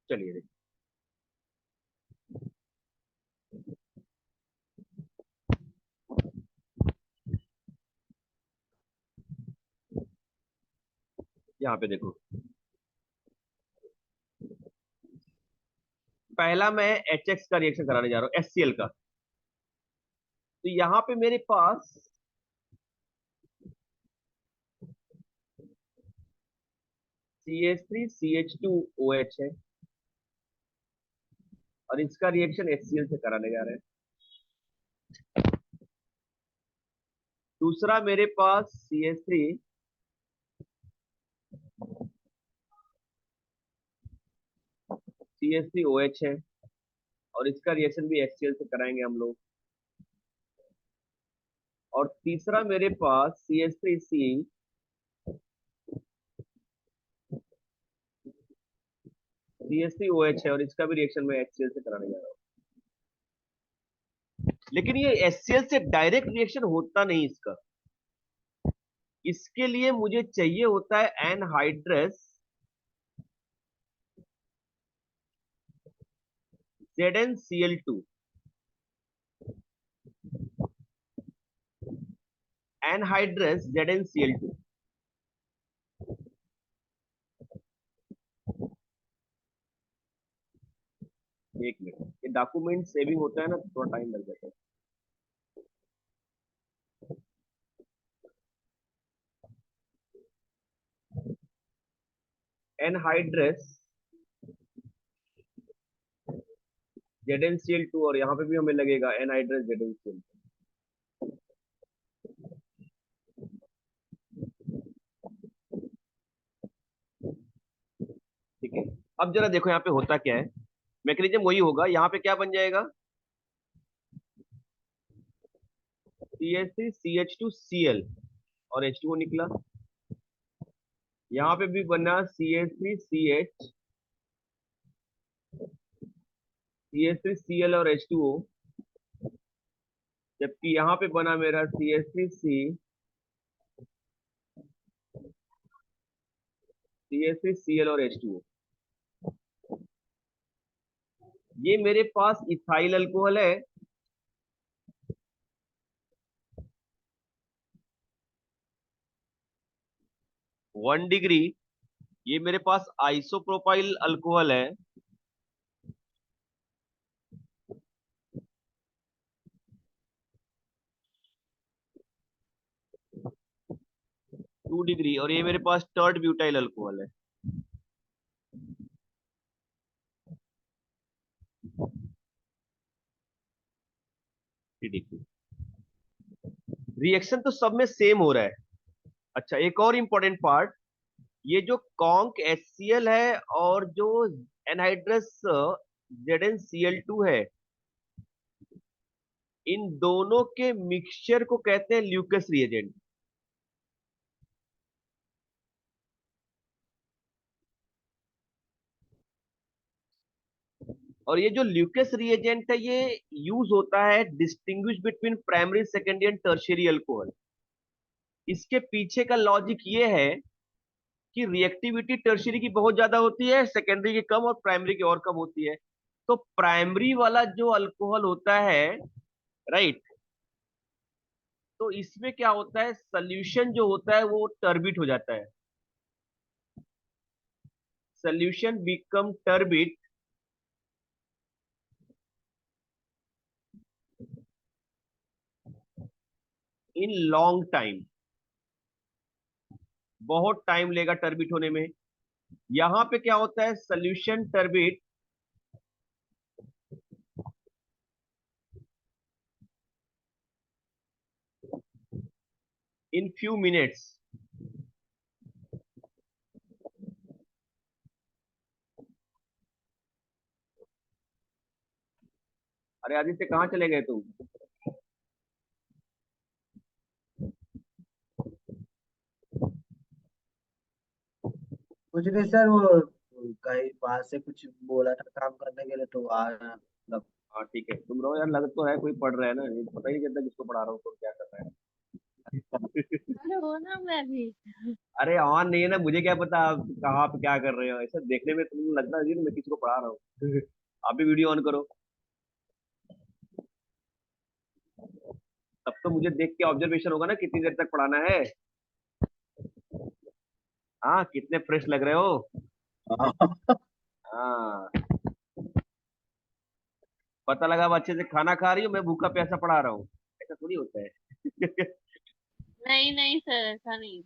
चलिए देखिए। यहाँ पे देखो, पहला मैं HX का रिएक्शन कराने जा रहा हूँ, HCl का। तो यहाँ पे मेरे पास CH3CH2OH है और इसका रिएक्शन HCl से कराने जा रहे हैं। दूसरा मेरे पास CH3OH है और इसका रिएक्शन भी HCl से कराएंगे हम लोग। और तीसरा मेरे पास CH3OH है और इसका भी रिएक्शन मैं HCl से कराने जा रहा हूँ। लेकिन ये HCl से डायरेक्ट रिएक्शन होता नहीं इसका। इसके लिए मुझे चाहिए होता है एनहाइड्रस ZnCl2। Anhydrous ZnCl2। एक मिनट, ये डॉक्यूमेंट सेविंग होता है ना, थोड़ा टाइम लग जाता है। एनहाइड्रस ZnCl2 और यहाँ पे भी हमें लगेगा एनहाइड्रस ZnCl। ठीक है, अब जरा देखो यहाँ पे होता क्या है, मैकेनिज्म वही होगा। यहाँ पे क्या बन जाएगा, CH3CH2Cl और H2O निकला। यहाँ पे भी बना CH3CH CH3Cl और H2O, जबकि यहाँ पे बना मेरा CH3Cl और H2O। ये मेरे पास इथाइल अल्कोहल है, वन डिग्री। ये मेरे पास आइसोप्रोपाइल अल्कोहल है, टू डिग्री, और ये मेरे पास थर्ड ब्यूटाइल अल्कोहल है। रिएक्शन तो सब में सेम हो रहा है। अच्छा, एक और इंपॉर्टेंट पार्ट, ये जो कॉन्क HCl है और जो एनहाइड्रस ZnCl2 है, इन दोनों के मिक्सचर को कहते हैं ल्यूकस रिएजेंट। और ये जो ल्यूकस रिएजेंट है, ये यूज होता है distinguish between primary, secondary and tertiary alcohol. इसके पीछे का लॉजिक ये है कि रिएक्टिविटी टर्शियरी की बहुत ज्यादा होती है, सेकेंडरी की कम और प्राइमरी की और कम होती है। तो प्राइमरी वाला जो अल्कोहल होता है, राइट, तो इसमें क्या होता है, सोल्यूशन जो होता है वो टर्बिट हो जाता है, solution become turbid in long time. बहुत टाइम लेगा टर्बिट होने में। यहां पे क्या होता है, solution turbid in few minutes. अरे आदित्य, कहाँ चले गए तुम? कुछ नहीं सर, वो कहीं बाहर से कुछ बोला था काम करने के लिए तो आ रहा है, मतलब। हाँ ठीक है, तुम रहो यार, लग तो है कोई पढ़ रहा है ना, ये पता ही नहीं चलता किसको पढ़ा रहा हूँ तो क्या कर रहा है। अरे हो ना, मैं भी। अरे ऑन नहीं है ना, मुझे क्या पता आप कहाँ पे क्या कर रहे हो, ऐसा देखने में तुम लगता है कि मैं किसी को पढ़ा रहा हूँ। आप भी वीडियो ऑन करो, तब तो मुझे देख के ऑब्जर्वेशन होगा ना कितनी देर तक पढ़ाना है। हाँ, कितने फ्रेश लग रहे हो। हाँ, पता लगा अब अच्छे से खाना खा रही हो, मैं भूखा प्यासा पढ़ा रहा हूँ, ऐसा थोड़ी होता है। नहीं नहीं सर, ऐसा नहीं।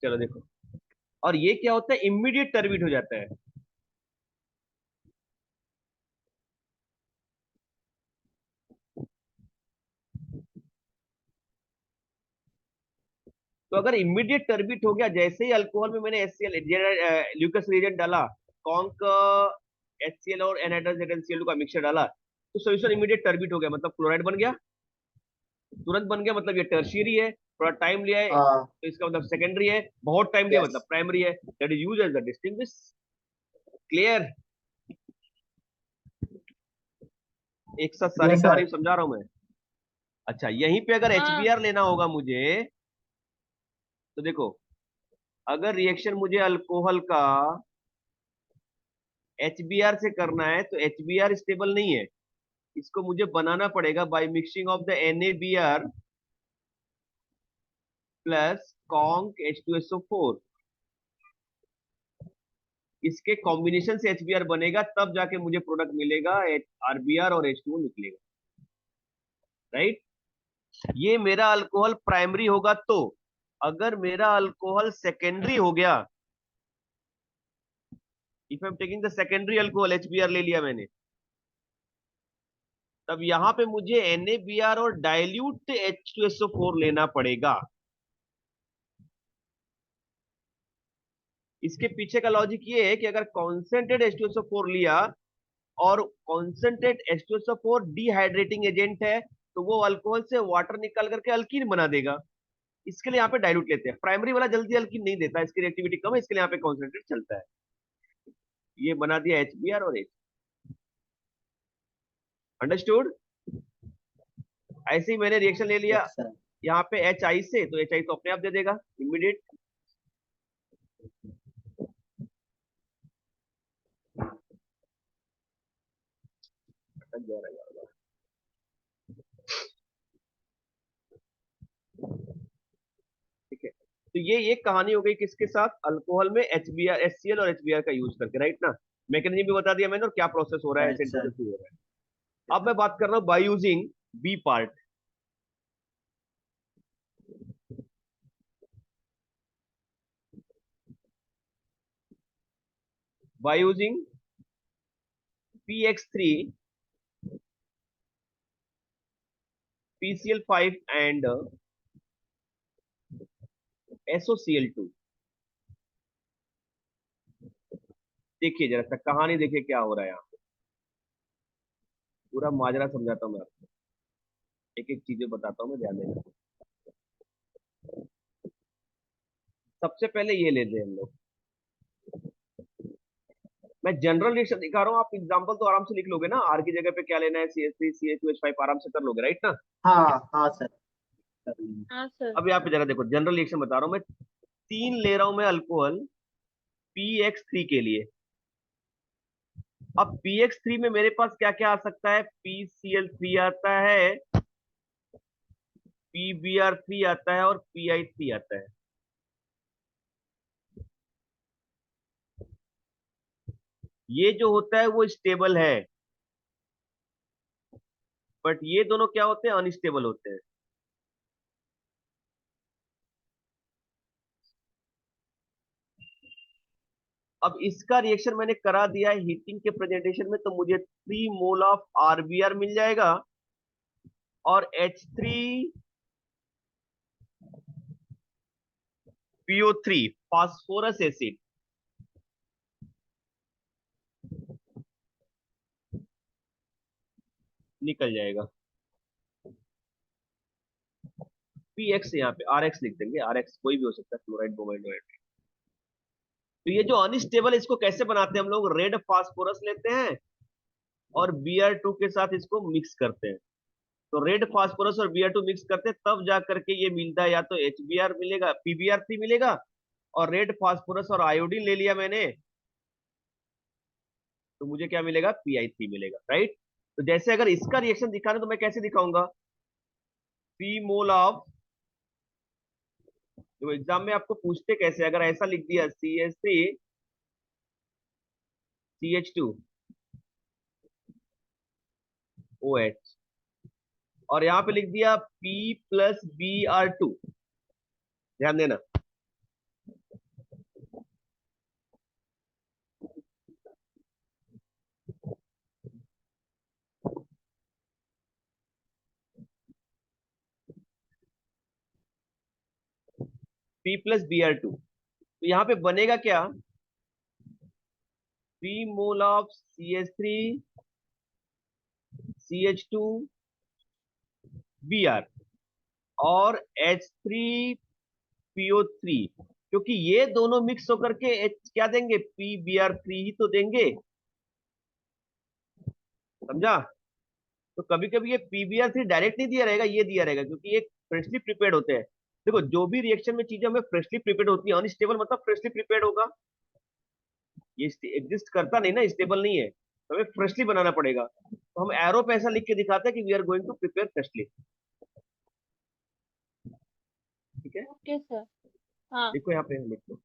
चलो देखो, और ये क्या होता है, इमीडिएट टर्बिट हो जाता है। तो अगर इमीडिएट टर्बिट हो गया, जैसे ही अल्कोहल में मैंने HCl ल्यूकस रिएजेंट डाला, कॉन्क HCl और एनहाइड्रस ZnCl2 का मिक्सचर डाला, तो सोल्यूशन इमीडिएट टर्बिट हो गया, मतलब क्लोराइड बन गया, तुरंत बन गया, मतलब ये टर्शियरी है। थोड़ा टाइम लिया है हाँ। तो इसका मतलब सेकेंडरी है, बहुत टाइम लिया यस। मतलब प्राइमरी है। That is use as the distinguish. Clear? एक साथ सारी यस कहानी सर। समझा रहा हूं मैं। अच्छा, यहीं पे अगर हाँ HBr लेना होगा मुझे, तो देखो, अगर रिएक्शन मुझे अल्कोहल का HBr से करना है, तो HBr स्टेबल नहीं है, इसको मुझे बनाना पड़ेगा by mixing of the NaBr plus conc H2SO4। इसके कॉम्बिनेशन से HBr बनेगा, तब जाके मुझे प्रोडक्ट मिलेगा, RBr और H2O निकलेगा, राइट। ये मेरा अल्कोहल प्राइमरी होगा तो। अगर मेरा अल्कोहल सेकेंडरी हो गया, if I am taking the secondary alcohol, HBr ले लिया मैंने, तब यहाँ पे मुझे NaBr और डाइल्यूट H2SO4 लेना पड़ेगा। इसके पीछे का लॉजिक ये है कि अगर कॉन्सेंट्रेट H2SO4 लिया और कॉन्सेंट्रेट H2SO4 डिहाइड्रेटिंग एजेंट है, तो वो अल्कोहल से वाटर निकाल करके अल्कीन बना देगा। इसके लिए यहाँ पे डाइल्यूट लेते हैं। प्राइमरी वाला जल्दी अल्कीन नहीं देता, इसकी रिएक्टिविटी कम है, इसके लिए यहाँ पे कॉन्सेंट्रेट चलता है। ये बना दिया HBr और H। अंडरस्टूड? ऐसे ही मैंने रिएक्शन ले लिया यस सर। यहाँ पे HI से, तो HI तो अपने आप दे देगा इमीडिएट। ठीक है, तो ये एक कहानी हो गई किसके साथ, अल्कोहल में HBr, HCl और HBr का यूज करके, राइट ना। मैकेनिज्म भी बता दिया मैंने और क्या प्रोसेस हो रहा है, राइट सर। सिंथेसिस हो रहा है। अब मैं बात कर रहा हूँ by using B part. By using PX3, PCl5 and SOCl2। देखिए जरा सा कहानी, देखिए क्या हो रहा है यहाँ पे। पूरा माजरा समझाता हूँ मैं आपको, एक एक चीजें बताता हूँ मैं, ध्यान देना। सबसे पहले ये लेते हैं हम लोग, मैं जनरल रिएक्शन दिखा रहा हूँ, आप एग्जांपल तो आराम से लिख लोगे ना, आर की जगह पे क्या लेना है, CH3 CH2H5 आराम से कर लोगे, राइट ना। हाँ हाँ सर, कर लेंगे। हाँ सर। अब यहाँ पे जरा देखो, जनरल रिएक्शन बता रहा हूँ मैं। 3 ले रहा हूं मैं अल्कोहल PX3 के लिए। अब PX3 में मेरे पास क्या क्या आ सकता है, PCl3 आता है, PBr3 आता है और PI3 आता है। ये जो होता है वो स्टेबल है, बट ये दोनों क्या होते हैं, अनस्टेबल होते हैं। अब इसका रिएक्शन मैंने करा दिया है हीटिंग के प्रेजेंटेशन में, तो मुझे 3 मोल ऑफ RBr मिल जाएगा और H3PO3 फास्फोरस एसिड निकल जाएगा। PX यहाँ पे RX लिख देंगे, RX कोई भी हो सकता है, क्लोराइड ब्रोमाइड। तो ये जो अनस्टेबल, इसको कैसे बनाते हैं हम लोग, रेड फास्फोरस लेते हैं और Br2 के साथ इसको मिक्स करते हैं। तो रेड फास्फोरस और Br2 मिक्स करते हैं, तब जा करके ये मिलता है, या तो HBr मिलेगा, PBr3 मिलेगा, और रेड फास्फोरस और आयोडीन ले लिया मैंने, तो मुझे क्या मिलेगा, PI3 मिलेगा, राइट। तो जैसे अगर इसका रिएक्शन दिखाना तो मैं कैसे दिखाऊंगा, 3 मोल ऑफ, जो एग्जाम में आपको पूछते कैसे, अगर ऐसा लिख दिया CH3CH2OH, और यहाँ पे लिख दिया P+Br2, ध्यान देना। P+Br2, तो यहाँ पे बनेगा क्या, 3 मोल ऑफ CH3CH2Br और H3PO3, क्योंकि ये दोनों मिक्स होकर के क्या देंगे, PBr3 ही तो देंगे, समझा। तो कभी कभी ये PBr3 डायरेक्ट नहीं दिया रहेगा, ये दिया रहेगा, क्योंकि ये फ्रेशली प्रिपेयर्ड होते हैं। देखो जो भी रिएक्शन में चीजें हमें फ्रेशली प्रिपेयर्ड होती है, अनस्टेबल मतलब फ्रेशली प्रिपेयर्ड होगा, ये एग्जिस्ट करता नहीं ना, स्टेबल नहीं है, तो हमें फ्रेशली बनाना पड़ेगा। तो हम एरो पे ऐसा लिख के दिखाते हैं कि we are going to prepare freshly. ठीक है, ओके सर। हाँ। देखो यहाँ पे हम लिख लो।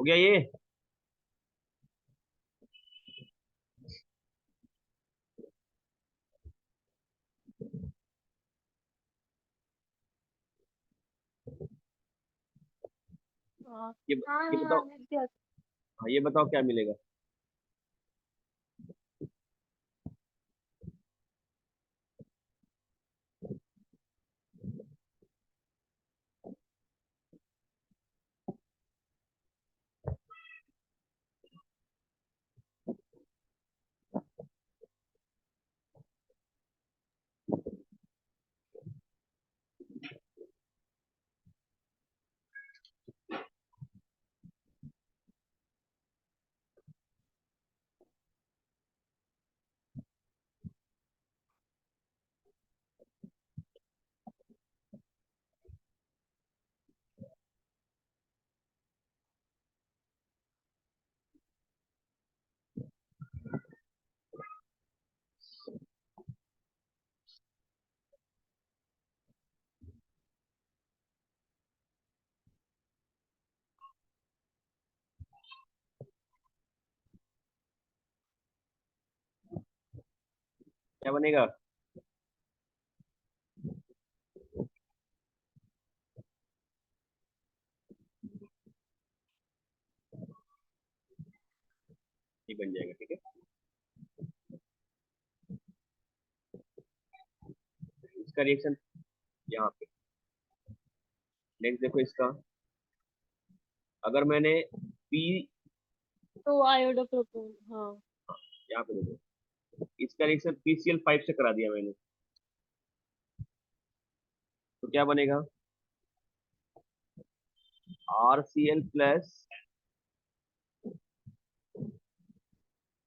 गया ये? हाँ ये हाँ ये हाँ, बताओ। लिख दिया। हाँ, ये बताओ क्या मिलेगा? क्या बनेगा? ये बन जाएगा, ठीक है। इसका रिएक्शन यहाँ पे। नेक्स्ट देखो इसका। अगर मैंने पी, तो आयोडो प्रोटोन, हाँ। यहाँ पे देखो, इसका रिएक्शन PCl5 से करा दिया मैंने, तो क्या बनेगा? RCl plus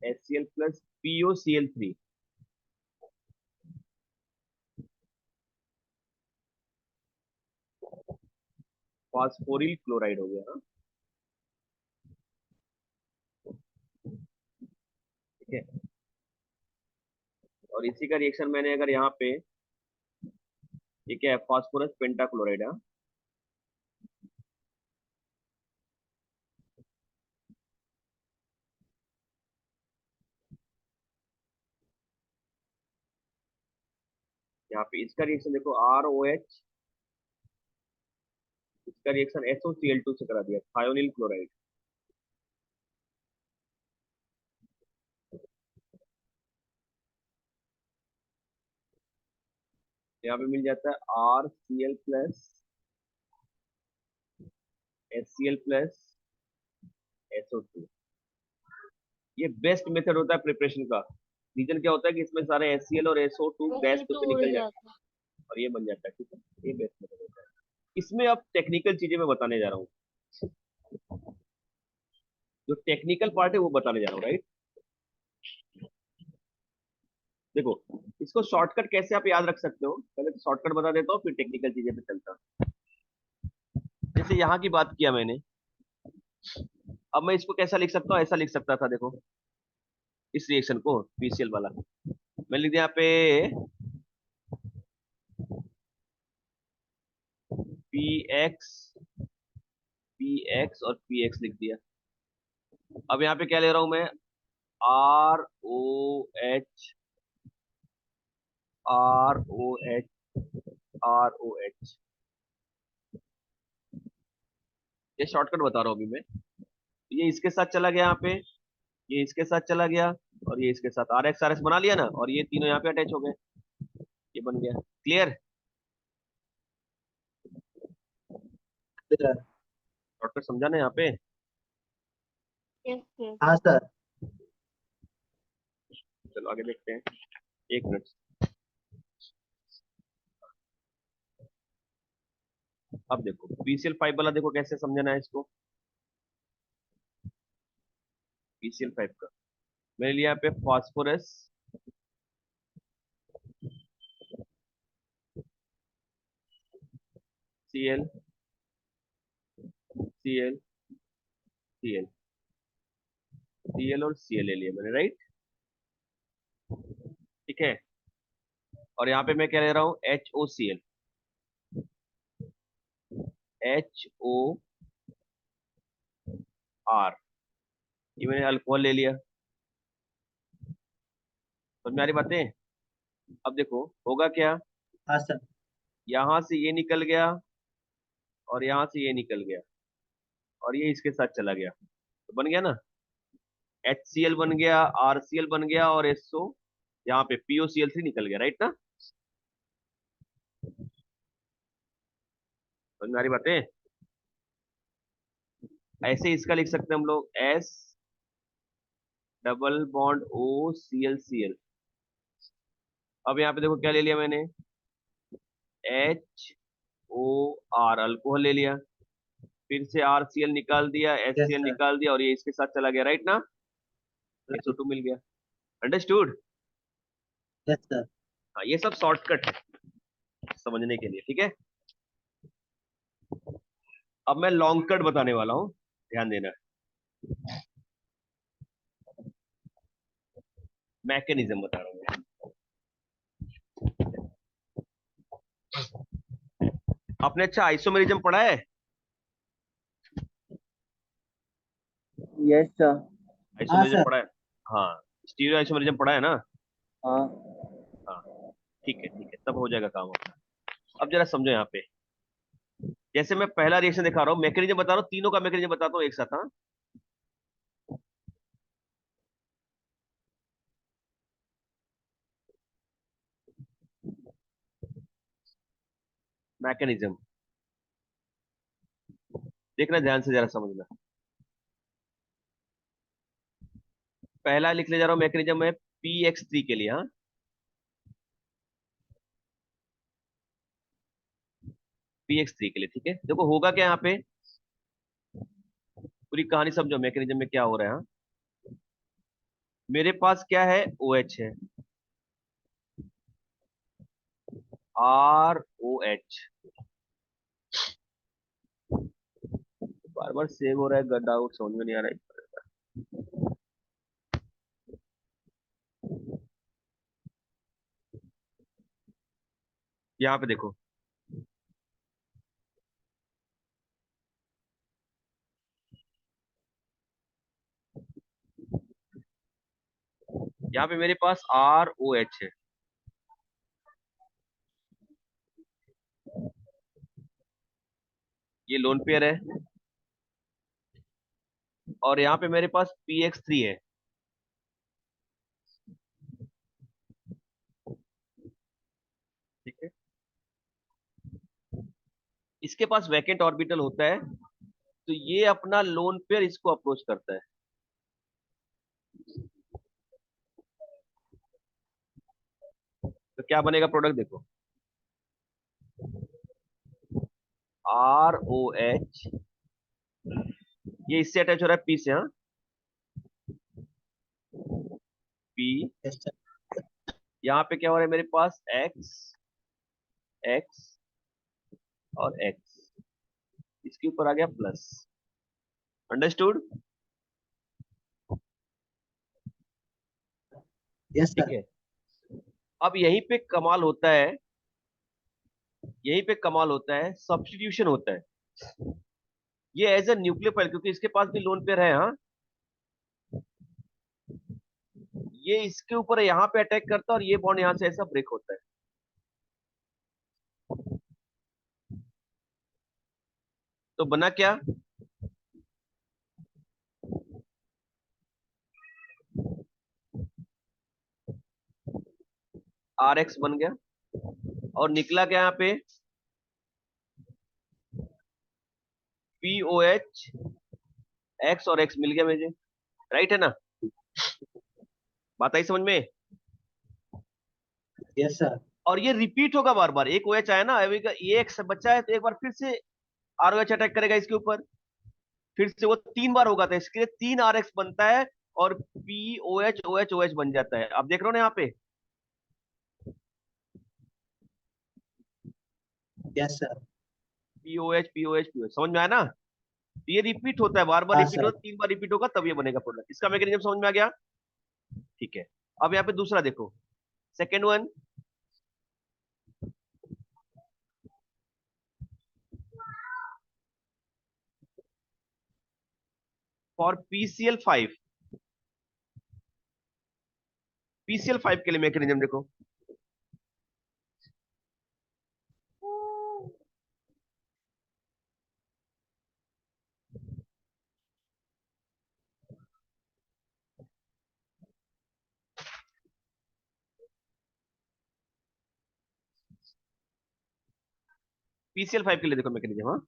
HCl plus POCl3। Phosphoryl chloride हो गया ना, ठीक है। और इसी का रिएक्शन मैंने अगर यहाँ पे, ये क्या है? फास्फोरस पेंटाक्लोराइड है। यहाँ पे इसका रिएक्शन देखो, ROH, इसका रिएक्शन SOCl2 से करा दिया, थायोनिल क्लोराइड। यहाँ पे मिल जाता है RCl plus HCl plus SO2। ये बेस्ट मेथड होता है प्रिपरेशन का। रीजन क्या होता है कि इसमें सारे HCl और SO2 वो गैस तो से उड़ निकल जाते जाता है। हैं और ये बन जाता है, ठीक है। ये बेस्ट मेथड होता है। इसमें अब टेक्निकल चीजें मैं बताने जा रहा हूँ, जो टेक्निकल पार्ट है वो बताने जा रहा हूँ, राइट। देखो, इसको शॉर्टकट कैसे आप याद रख सकते हो, पहले तो शॉर्टकट बता देता हूँ, फिर टेक्निकल चीजें पे चलता हूँ। जैसे यहाँ की बात किया मैंने, अब मैं इसको कैसा लिख सकता हूँ? ऐसा लिख सकता था, देखो, इस रिएक्शन को PCl वाला मैं लिख दिया यहाँ पे PX, PX और PX लिख दिया। अब यहाँ पे क्या ले रहा हूं मैं? ROH, ROH, ROH। ये शॉर्टकट बता रहा हूँ अभी मैं। ये इसके साथ चला गया यहाँ पे, ये इसके साथ चला गया, और ये इसके साथ RX RS बना लिया ना, और ये तीनों यहाँ पे अटैच हो गए, ये बन गया। क्लियर? शॉर्टकट समझा ना यहाँ पे? Yes yes. हाँ सर। चलो आगे देखते हैं, एक मिनट। अब देखो PCl5 वाला, देखो कैसे समझना है इसको। PCl5 का मैंने लिया यहाँ पे phosphorus, Cl, Cl, Cl, Cl और Cl ले लिया मैंने, राइट, ठीक है। और यहाँ पे मैं क्या ले रहा हूँ? HOCl, HOCl, आर, ये मैंने अल्कोहल ले लिया। समझ में आ रही बातें? अब देखो होगा क्या, हाँ सर। यहां से ये निकल गया और यहां से ये निकल गया और ये इसके साथ चला गया, तो बन गया ना, HCl बन गया, RCl बन गया और SO यहाँ पे POCl3 निकल गया, राइट ना? समझ में आ रही बातें? ऐसे इसका लिख सकते हैं हम लोग, S double bond OCl Cl। अब यहाँ पे देखो क्या ले लिया मैंने, HOR अल्कोहल ले लिया, फिर से RCl निकाल दिया, यस HCl सर। निकाल दिया और ये इसके साथ चला गया, राइट ना? SO2 मिल गया। अंडरस्टूड? Yes sir. हाँ, ये सब शॉर्टकट है समझने के लिए, ठीक है। अब मैं लॉन्ग कट बताने वाला हूँ, ध्यान देना। मैकेनिज्म बता रहा हूँ मैं। आपने अच्छा आइसोमेरिज्म पढ़ा है? Yes sir. हाँ आइसोमेरिज्म सर। पढ़ा है? हाँ, स्टीरियो आइसोमेरिज्म पढ़ा है ना? हाँ। हाँ, ठीक है, तब हो जाएगा काम अपना। अब जरा समझो यहाँ पे, जैसे मैं पहला रिएक्शन दिखा रहा हूँ, मैकेनिज्म बता रहा हूँ, तीनों का मैकेनिज्म बताता हूँ एक साथ, हाँ। मैकेनिज्म देखना ध्यान से, जरा समझना। पहला लिखने जा रहा हूँ मैकेनिज्म है PX3 के लिए, हाँ। PX3 के लिए, ठीक है। देखो होगा क्या यहाँ पे, पूरी कहानी समझो मैकेनिज्म में क्या हो रहा है, हाँ। मेरे पास क्या है, OH है, ROH। बार बार सेव हो रहा है, डाउट समझ में नहीं आ रहा है। यहाँ पे देखो, यहाँ पे मेरे पास ROH है, ये लोन पेयर है, और यहाँ पे मेरे पास PX3 है, ठीक है। इसके पास वैकेंट ऑर्बिटल होता है, तो ये अपना लोन पेयर इसको अप्रोच करता है, तो क्या बनेगा प्रोडक्ट देखो, ROH, ये इससे अटैच हो रहा है P से, हाँ, P। Yes sir. यहाँ पे क्या हो रहा है मेरे पास, X X और X, इसके ऊपर आ गया प्लस। अंडरस्टूड? यस ठीक सर। है। अब यहीं पे कमाल होता है, यहीं पे कमाल होता है, सब्स्टिट्यूशन होता है। ये एज अ न्यूक्लियोफाइल, क्योंकि इसके पास भी लोन पेयर है, हाँ, ये इसके ऊपर यहाँ पे अटैक करता है और ये बॉन्ड यहाँ से ऐसा ब्रेक होता है। तो बना क्या, RX बन गया, और निकला क्या यहाँ पे, POH, X और X मिल गया मुझे, राइट है ना? बात आई समझ में? Yes sir. और ये रिपीट होगा बार बार, एक OH आया ना, अभी का ये एक बच्चा है, तो एक बार फिर से ROH अटैक करेगा इसके ऊपर, फिर से वो 3 बार होगा, तो इसके लिए 3 RX बनता है और POH OH OH बन जाता है। आप देख रहे हो ना यहाँ पे, yes sir. POH POH POH, समझ में आया ना? ये रिपीट होता है, बार बार हाँ रिपीट सर। होता है, 3 बार रिपीट होगा तब ये बनेगा प्रोडक्ट। इसका मैकेनिज्म समझ में आ गया? ठीक है। अब यहाँ पे दूसरा देखो, second one, for PCl5, PCl5 के लिए मैकेनिज्म देखो। PCl5 के लिए देखो मैकेनिज्म। हाँ,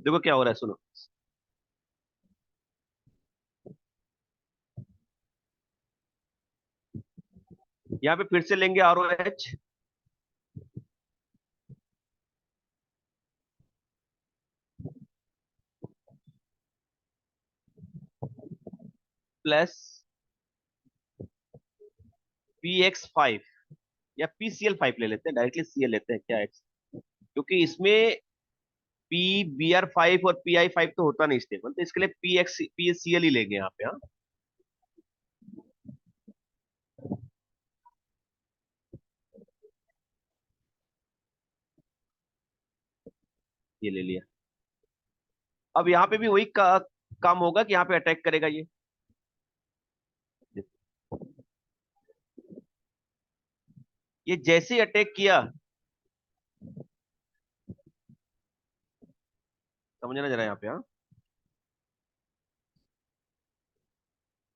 देखो क्या हो रहा है, सुनो। यहाँ पे फिर से लेंगे ROH, प्लस PX5 या PCl5 ले लेते हैं, डायरेक्टली Cl लेते हैं क्या X, क्योंकि इसमें PBr5 और PI5 तो होता नहीं स्टेबल, तो इसके लिए PCl ही लेंगे यहाँ पे। हाँ, ये ले लिया। अब यहाँ पे भी वही काम होगा कि यहाँ पे अटैक करेगा ये जैसे ही अटैक किया, समझना जरा यहाँ पे। हाँ,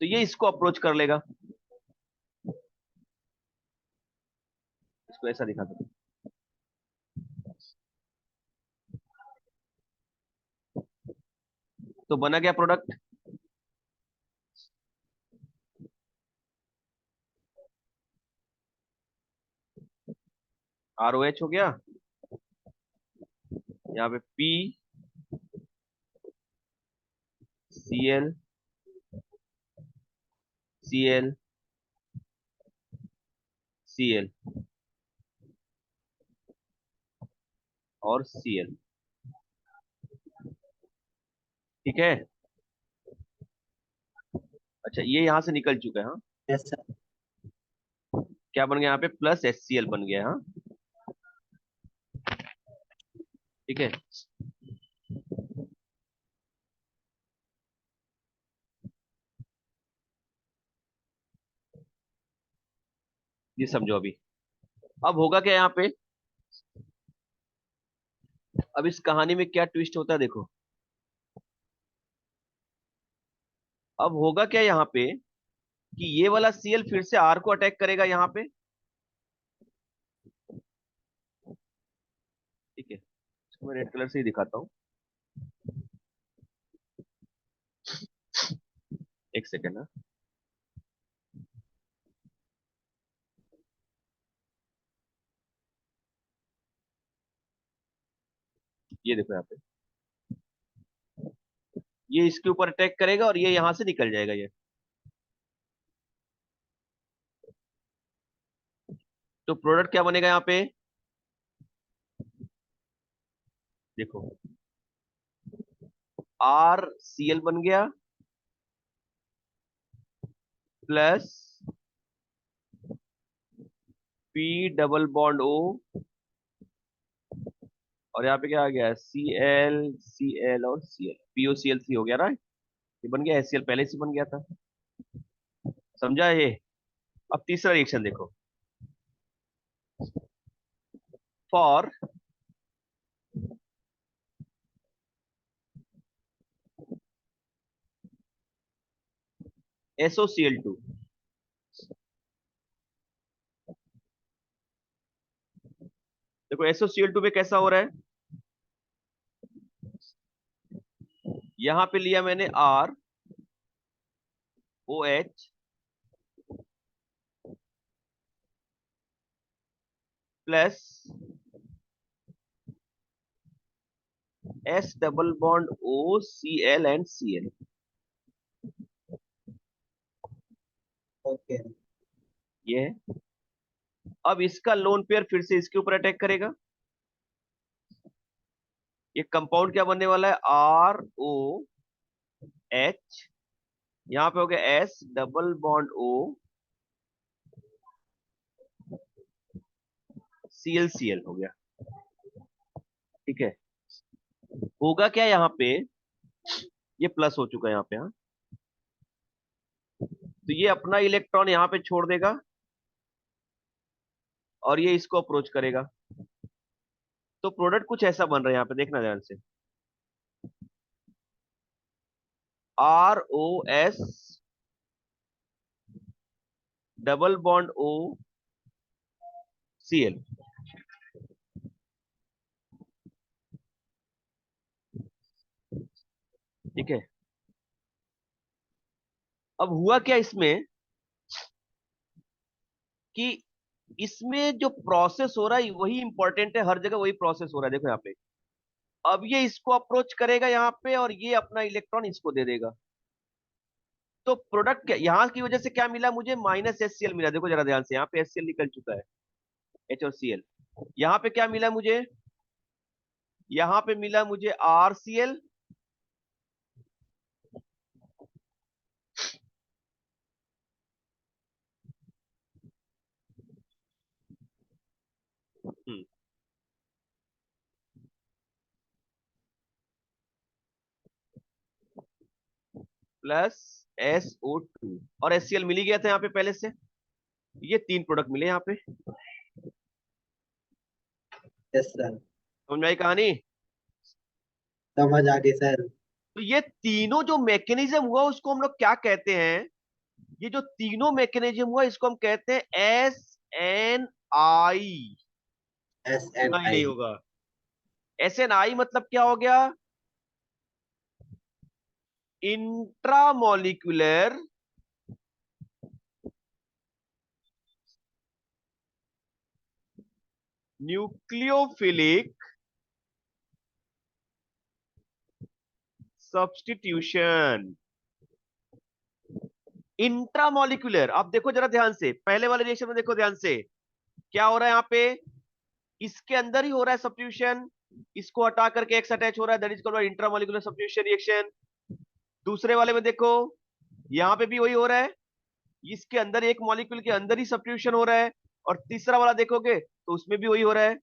तो ये इसको अप्रोच कर लेगा, इसको ऐसा दिखा दो। तो बना गया प्रोडक्ट। ROH हो गया, यहाँ पे PCl, Cl, Cl और Cl। ठीक है। अच्छा, ये यहां से निकल चुका है। हाँ, यस सर। क्या बन गया यहाँ पे, प्लस HCl बन गया। हाँ, ठीक है। ये समझो अभी। अब होगा क्या यहाँ पे, अब इस कहानी में क्या ट्विस्ट होता है देखो। अब होगा क्या यहाँ पे कि ये वाला Cl फिर से R को अटैक करेगा यहाँ पे। ठीक है, इसको मैं रेड कलर से ही दिखाता हूँ। एक सेकेंड। ना, ये देखो यहाँ पे, ये इसके ऊपर अटैक करेगा और ये यहां से निकल जाएगा ये। तो प्रोडक्ट क्या बनेगा यहाँ पे, देखो RCl बन गया, plus P double bond O, और यहाँ पे क्या आ गया, Cl, Cl और Cl, POCl3 हो गया ना। ये बन गया, HCl पहले से बन गया था। समझा ये। अब तीसरा रिएक्शन देखो, फॉर SOCl2। देखो SOCl2 पे कैसा हो रहा है, यहां पे लिया मैंने ROH plus S double bond O, Cl and Cl। Okay. ये है। अब इसका लोन पेयर फिर से इसके ऊपर अटैक करेगा। ये कंपाउंड क्या बनने वाला है, ROH यहाँ पे हो गया S double bond O CL हो गया। ठीक है, होगा क्या यहाँ पे, ये प्लस हो चुका है यहाँ पे। हाँ, तो ये अपना इलेक्ट्रॉन यहाँ पे छोड़ देगा और ये इसको अप्रोच करेगा। तो प्रोडक्ट कुछ ऐसा बन रहा है, यहाँ पे देखना ध्यान से, ROS डबल बॉन्ड OCl। ठीक है, अब हुआ क्या इसमें कि इसमें जो प्रोसेस हो रहा है वही इंपॉर्टेंट है, हर जगह वही प्रोसेस हो रहा है। देखो यहाँ पे, अब ये इसको अप्रोच करेगा यहाँ पे और ये अपना इलेक्ट्रॉन इसको दे देगा। तो प्रोडक्ट क्या यहाँ की वजह से क्या मिला मुझे, -HCl मिला। देखो जरा ध्यान से, यहाँ पे HCl निकल चुका है, H और Cl। यहाँ पे क्या मिला मुझे, यहाँ पे मिला मुझे RCl प्लस SO2 और HCl मिल ही गया था यहाँ पे पहले से। ये 3 प्रोडक्ट मिले यहाँ पे। यस सर, समझ में आई कहानी। समझ आ गई सर। तो ये तीनों जो मैकेनिज्म हुआ उसको हम लोग क्या कहते हैं, ये जो तीनों मैकेनिज्म हुआ इसको हम कहते हैं SNI। एस एन सुना ही नहीं आई होगा। SNI मतलब क्या हो गया, इंट्रामोलिकुलर न्यूक्लियोफिलिक सब्स्टिट्यूशन। इंट्रामोलिकुलर, आप देखो जरा ध्यान से, पहले वाले रिएक्शन में देखो ध्यान से, क्या हो रहा है यहाँ पे, इसके अंदर ही हो रहा है सब्स्टिट्यूशन, इसको हटा करके एक्स अटैच हो रहा है, that is called intramolecular substitution reaction. दूसरे वाले में देखो, यहाँ पे भी वही हो रहा है, इसके अंदर एक मॉलिक्यूल के अंदर ही सब्स्टिट्यूशन हो रहा है। और तीसरा वाला देखोगे तो उसमें भी वही हो रहा है,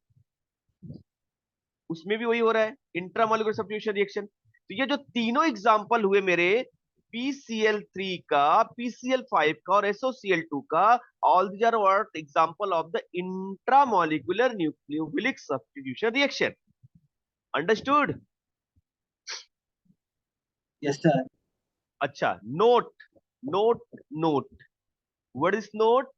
उसमें भी वही हो रहा है, इंट्रामोलिकुलर सब्स्टिट्यूशन रिएक्शन। तो ये जो तीनों एग्जांपल हुए मेरे, PCl3 का, PCl5 का और SOCl2 का, all these are what example of the intramolecular nucleophilic substitution reaction. Understood. Yes sir. अच्छा, note note note, what is note,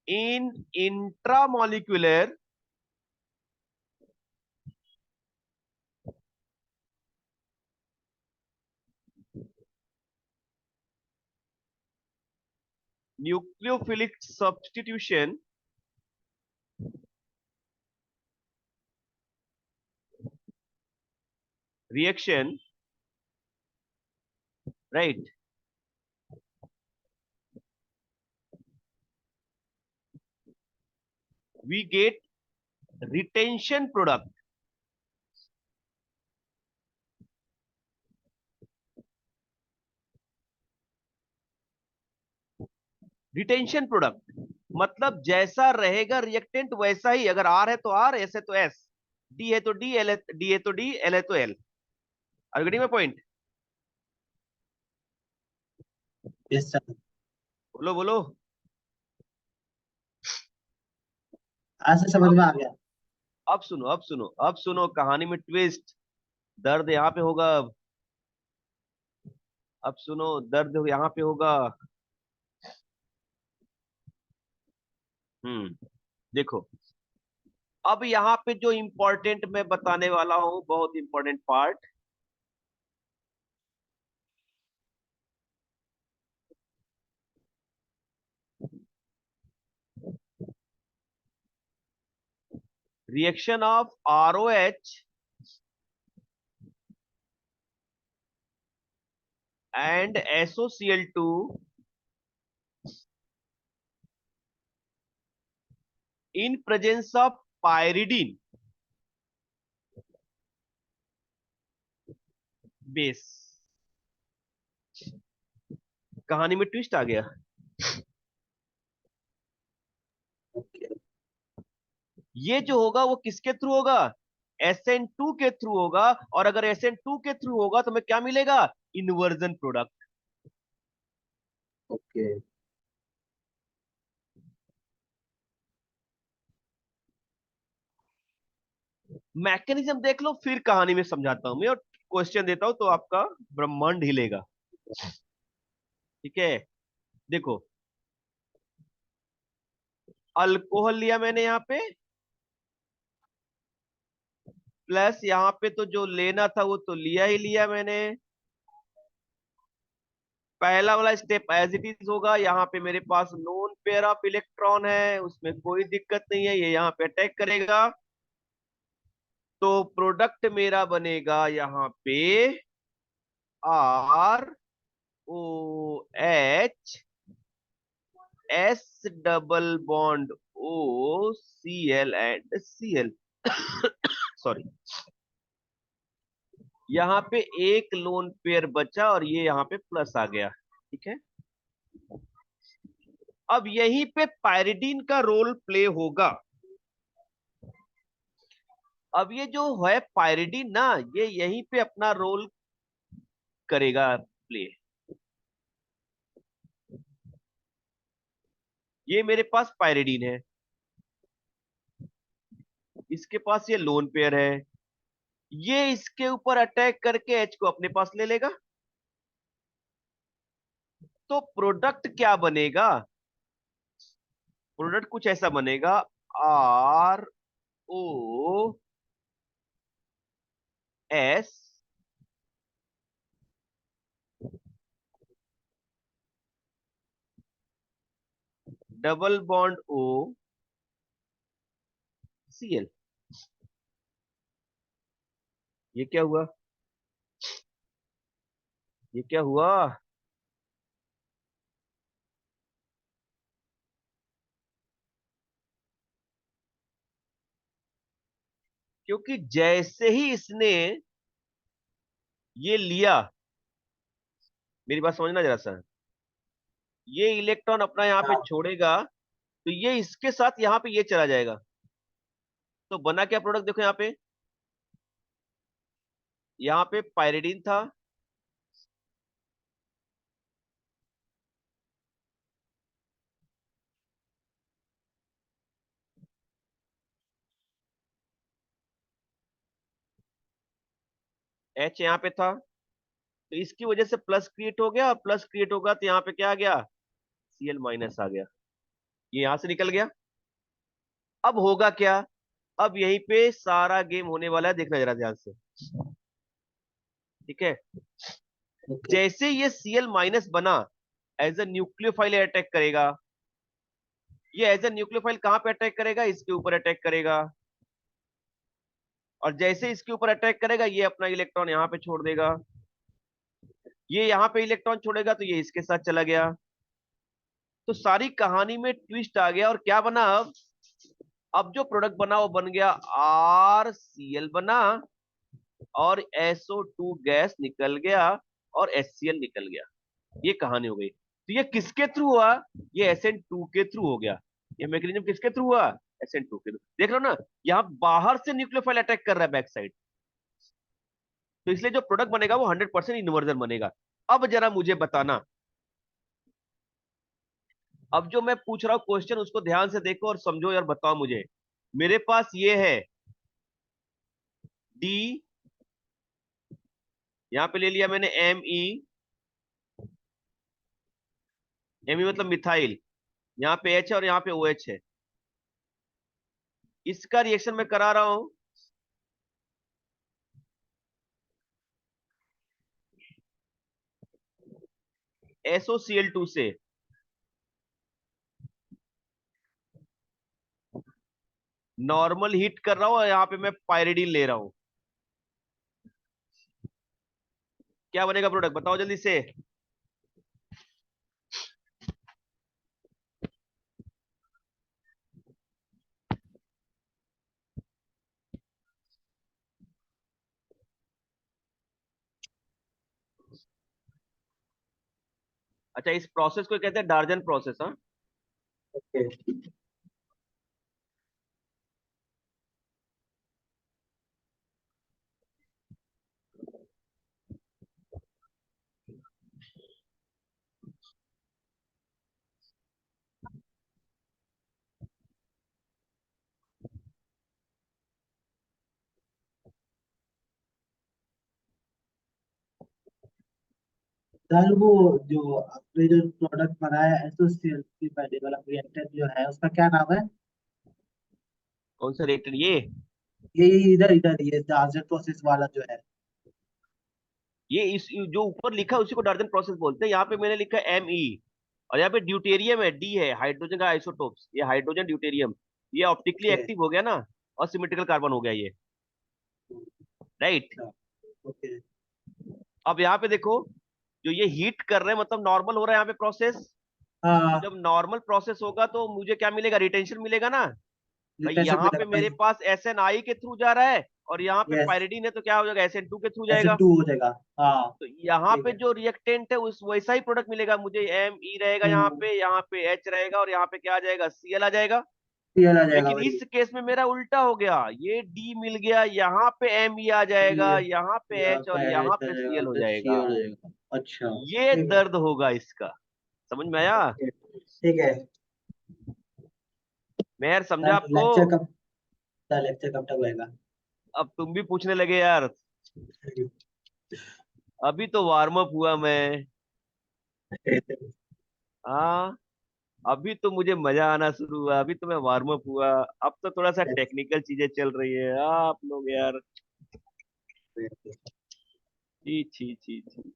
in intramolecular nucleophilic substitution reaction, right, we get retention product। Retention product मतलब जैसा रहेगा reactant वैसा ही, अगर are है तो are, S है तो एस, डी है तो डी, एल है डी, है तो डी, एल है तो L. Are getting my point. Yes sir. बोलो बोलो। आज से समझ अब में आ गया। अब सुनो, अब सुनो, अब सुनो, कहानी में ट्विस्ट, दर्द यहाँ पे होगा अब सुनो, दर्द यहाँ पे होगा। देखो, अब यहाँ पे जो इंपॉर्टेंट मैं बताने वाला हूं, बहुत important part, reaction of ROH and SOCl2 in presence of pyridine। Base. कहानी में ट्विस्ट आ गया। ओके। ये जो होगा वो किसके थ्रू होगा? SN2 के थ्रू होगा। और अगर SN2 के थ्रू होगा तो हमें क्या मिलेगा? Inversion product. ओके। मैकेनिज्म देख लो, फिर कहानी में समझाता हूं मैं, और क्वेश्चन देता हूं तो आपका ब्रह्मांड हिलेगा। ठीक है, देखो, अल्कोहल लिया मैंने यहाँ पे, प्लस यहाँ पे तो जो लेना था वो तो लिया ही लिया मैंने। पहला वाला स्टेप एज इट इज होगा। यहाँ पे मेरे पास नोन पेयर ऑफ इलेक्ट्रॉन है, उसमें कोई दिक्कत नहीं है, ये यहाँ पे अटैक करेगा। तो प्रोडक्ट मेरा बनेगा यहाँ पे ROH double bond OCl and Cl। Sorry, यहाँ पे एक लोन पेयर बचा और ये यहाँ पे प्लस आ गया। ठीक है, अब यहीं पे पायरिडीन का रोल प्ले होगा। अब ये जो है पायरिडीन ना, ये यहीं पे अपना रोल करेगा प्ले। ये मेरे पास पायरिडीन है, इसके पास ये लोन पेयर है, ये इसके ऊपर अटैक करके एच को अपने पास ले लेगा। तो प्रोडक्ट क्या बनेगा? प्रोडक्ट कुछ ऐसा बनेगा, ROS डबल बॉन्ड OCl। ये क्या हुआ? ये क्या हुआ? क्योंकि जैसे ही इसने ये लिया, मेरी बात समझना जरा सा, ये इलेक्ट्रॉन अपना यहाँ पे हाँ। छोड़ेगा तो ये इसके साथ यहाँ पे ये चला जाएगा। तो बना क्या प्रोडक्ट? देखो यहाँ पे पायरिडीन था, H यहाँ पे था, तो इसकी वजह से प्लस क्रिएट हो गया, और प्लस क्रिएट होगा तो यहाँ पे क्या आ गया? Cl माइनस आ गया। ये यहां से निकल गया। अब होगा क्या? अब यहीं पे सारा गेम होने वाला है, देखना जरा ध्यान से। ठीक है, ओके। जैसे ये Cl माइनस बना, एज अ न्यूक्लियोफाइल अटैक करेगा। ये एज अ न्यूक्लियोफाइल कहां पे अटैक करेगा? इसके ऊपर अटैक करेगा। और जैसे इसके ऊपर अटैक करेगा, ये अपना इलेक्ट्रॉन यहाँ पे छोड़ देगा। ये यहाँ पे इलेक्ट्रॉन छोड़ेगा तो ये इसके साथ चला गया। तो सारी कहानी में ट्विस्ट आ गया, और क्या बना अब जो प्रोडक्ट बना वो बन गया RCl बना, और SO2 गैस निकल गया, और HCl निकल गया। ये कहानी हो गई। तो ये किसके थ्रू हुआ? ये SN2 के थ्रू हो गया। ये मैकेनिज्म किसके थ्रू हुआ? SN2 के थ्रू। देख लो ना, यहाँ बाहर से न्यूक्लियोफाइल अटैक कर रहा है बैक साइड, तो इसलिए जो प्रोडक्ट बनेगा वो 100% इन्वर्जन बनेगा। अब जरा मुझे बताना, अब जो मैं पूछ रहा हूं क्वेश्चन उसको ध्यान से देखो और समझो, और बताओ मुझे। मेरे पास ये है डी, यहां पे ले लिया मैंने एम ई मतलब मिथाइल, यहाँ पे एच है और यहाँ पे ओ एच है। इसका रिएक्शन मैं करा रहा हूं SOCl2 से। नॉर्मल हीट कर रहा हूं और यहाँ पे मैं पायरिडीन ले रहा हूं। क्या बनेगा प्रोडक्ट? बताओ जल्दी से। अच्छा, इस प्रोसेस को कहते हैं डार्जन प्रोसेस। हाँ, ओके। सर वो जो आपने जो प्रोडक्ट बनाया है एसोसिएट की पहले वाला रिएक्टर जो है उसका क्या नाम है? कौन सा रिएक्टर ये? ये इधर इधर ये डार्जन प्रोसेस वाला जो है। ये इस जो ऊपर लिखा है उसी को डार्जन प्रोसेस बोलते हैं। यहाँ पे मैंने लिखा है ME, और यहाँ पे ड्यूटेरियम है, डी है, हाइड्रोजन का आइसोटोप्स, ये हाइड्रोजन ड्यूटेरियम। ये ऑप्टिकली ओके। एक्टिव हो गया ना, और सिमेट्रिकल कार्बन हो गया ये, राइट। ओके। अब यहाँ पे देखो, जो ये हीट कर रहे हैं मतलब नॉर्मल हो रहा है यहाँ पे प्रोसेस। तो हाँ, जब नॉर्मल प्रोसेस होगा तो मुझे क्या मिलेगा, रिटेंशन मिलेगा ना। भाई रिटेंशन यहाँ पे मिलेगा। मेरे पास SNI के थ्रू जा रहा है, और यहाँ पे यस, पायरिडीन है तो क्या हो जाएगा, SN2 के थ्रू ऐसे जाएगा। टू हो जाएगा। हाँ। तो यहाँ ठीक पे है। जो रिएक्टेंट है उस वैसा ही प्रोडक्ट मिलेगा मुझे। ME रहेगा हम्म। यहाँ पे H रहेगा, और यहाँ पे क्या आ जाएगा, Cl आ जाएगा। क्लियर आ जाएगा लेकिन वही। इस केस में मेरा उल्टा हो गया, ये D मिल गया, यहाँ पे ME आ जाएगा, ये यहाँ पे यहाँ H, पे और यहाँ ऐड आ पे जाएगा Cl हो तो सी जाएगा। हो जाएगा। अच्छा, ये ठीक है। दर्द होगा इसका। समझ में आया? ओके, ठीक है। मैं समझा सर आपको? लेक्चर कब सर लेक्चर कब तक होएगा? अब तुम भी पूछने लगे यार। अभी तो वार्म अप हुआ मैं। हाँ, अभी तो मुझे मजा आना शुरू हुआ, अभी तो मैं वार्म अप हुआ। अब तो थोड़ा सा टेक्निकल चीजें चल रही है, आप लोग यार। छी छी छी छी।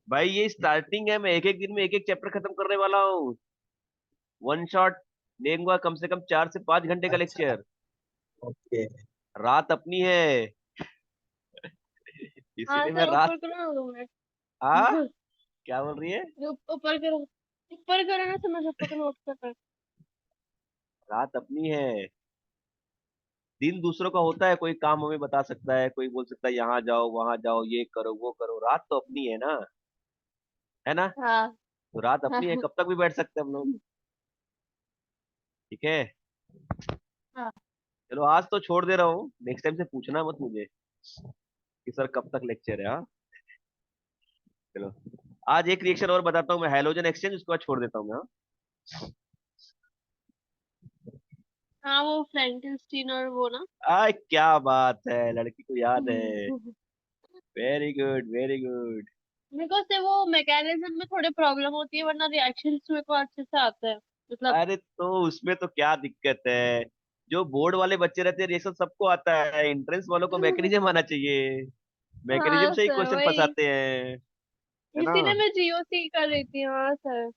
भाई ये स्टार्टिंग है, मैं एक एक दिन में एक एक चैप्टर खत्म करने वाला हूँ। वन शॉट लेंगे कम से कम 4 से 5 घंटे का अच्छा। लेक्चर। ओके। रात अपनी है, हाँ इसीलिए मैं सर, ऊपर रात। करो ना 2 मिनट। आ क्या बोल रही है? ऊपर करो, ऊपर करो ना, समझ ऊपर का नोट कर। रात अपनी है। दिन दूसरों का होता है, कोई काम हमें बता सकता है, कोई बोल सकता है यहाँ जाओ वहां जाओ, ये करो वो करो। रात तो अपनी है ना, है ना। हाँ तो रात हाँ अपनी है, कब तक भी बैठ सकते हैं हम लोग। ठीक है, हाँ। चलो आज तो छोड़ दे रहा हूँ, नेक्स्ट टाइम से पूछना मत मुझे कि सर कब तक लेक्चर है। हाँ, चलो आज एक रिएक्शन और बताता हूँ मैं, हाइड्रोजन एक्सचेंज, उसके बाद छोड़ देता हूँ मैं। हाँ, हाँ वो फ्रैंकलिन और वो ना। क्या बात है, लड़की को याद है। Very good very good. मेरे को से वो मैकेनिज्म में थोड़ी प्रॉब्लम होती है, वरना रिएक्शंस मेरे को अच्छे से आते हैं मतलब। अरे तो उसमें तो क्या दिक्कत है, जो बोर्ड वाले बच्चे रहते हैं रिएक्शन सबको आता है, एंट्रेंस वालों को मैकेनिज्म आना चाहिए। मैकेनिज्म हाँ से ही सर क्वेश्चन वही, फंसाते हैं, है ना। इसीलिए मैं जीओसी कर रही थी। हाँ सर।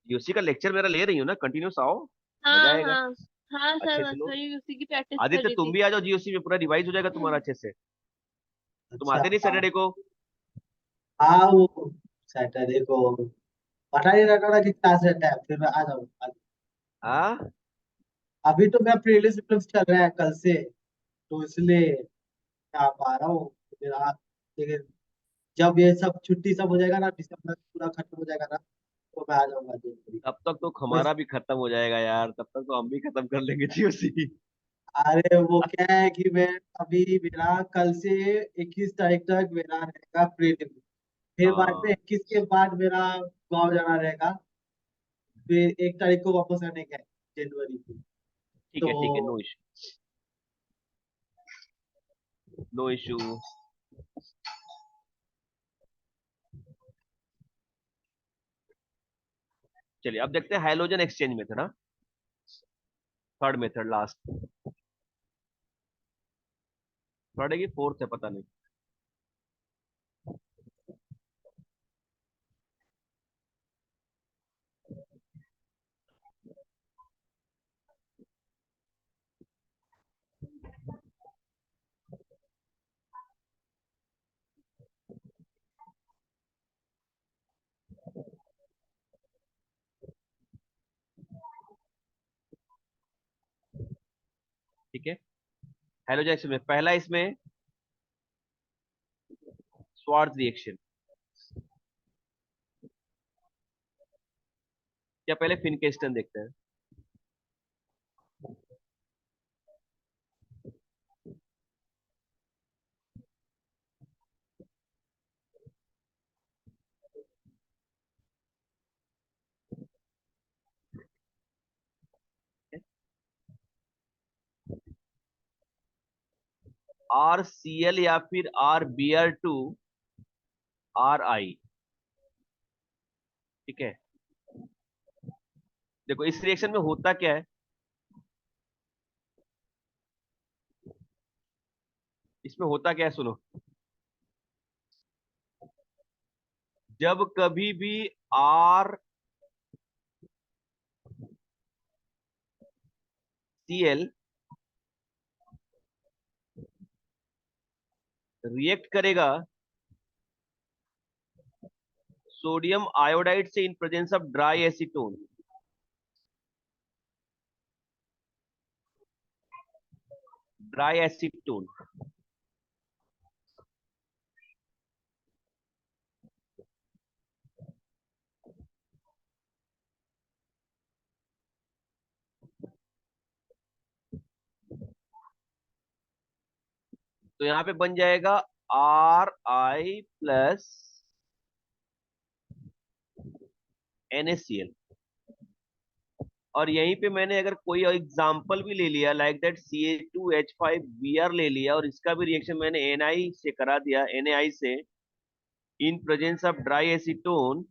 यूसी का लेक्चर मेरा ले रही हूँ ना, कंटिन्यूस आओ, मजा हाँ आएगा। हाँ हाँ सर, अच्छे मैं से लो। सर उसी की प्रैक्टिस कर आदित्य रही तुम थी। भी आ जाओ जीओसी में, पूरा रिवाइज हो जाएगा तुम्हारा अच्छे से। तुम अच्छा। आते नहीं हाँ। सैटरडे को? हाँ वो सैटरडे को पता नहीं रहता था कि क्लास रहता है, फिर मैं आ जाऊंगा। हाँ, अभी तो मेरा प्रीलिम्स विलिम्स चल रहा है कल से, तो इसलिए मैं आ पा रहा हूँ। फिर लेकिन जब ये सब छुट्टी सब हो जाएगा ना, दिसंबर पूरा खत्म हो जाएगा ना, तो मैं आ जाऊंगा जल्दी। तब तक तो बस। हमारा भी खत्म हो जाएगा यार, तब तक तो हम भी खत्म कर लेंगे जीओसी। अरे वो क्या है कि मैं अभी मेरा कल से 21 तारीख तक मेरा रहेगा प्रीलिम। फिर बाद में हाँ 21 के बाद मेरा गाँव जाना रहेगा। फिर 1 तारीख को वापस आने का है, जनवरी की। ठीक है, तो नो इशू, नो इशू। चलिए अब देखते हैं हाइड्रोजन एक्सचेंज मेथड। हाँ, थर्ड मेथड, लास्ट। थर्ड है कि फोर्थ है पता नहीं। ठीक है, हाइड्रोजन एक्सचेंज में पहला इसमें स्वार्ट्ज रिएक्शन। क्या पहले फिनकेस्टन देखते हैं। RCl या फिर RBr2RI। ठीक है, देखो इस रिएक्शन में होता क्या है, इसमें होता क्या है सुनो। जब कभी भी RCl रिएक्ट करेगा सोडियम आयोडाइड से in presence of dry acetone, dry acetone, तो यहां पे बन जाएगा RI+ NaCl। और यहीं पे मैंने अगर कोई एग्जांपल भी ले लिया लाइक दैट Ca2H5Br ले लिया, और इसका भी रिएक्शन मैंने Na से करा दिया, Na से in presence of dry acetone,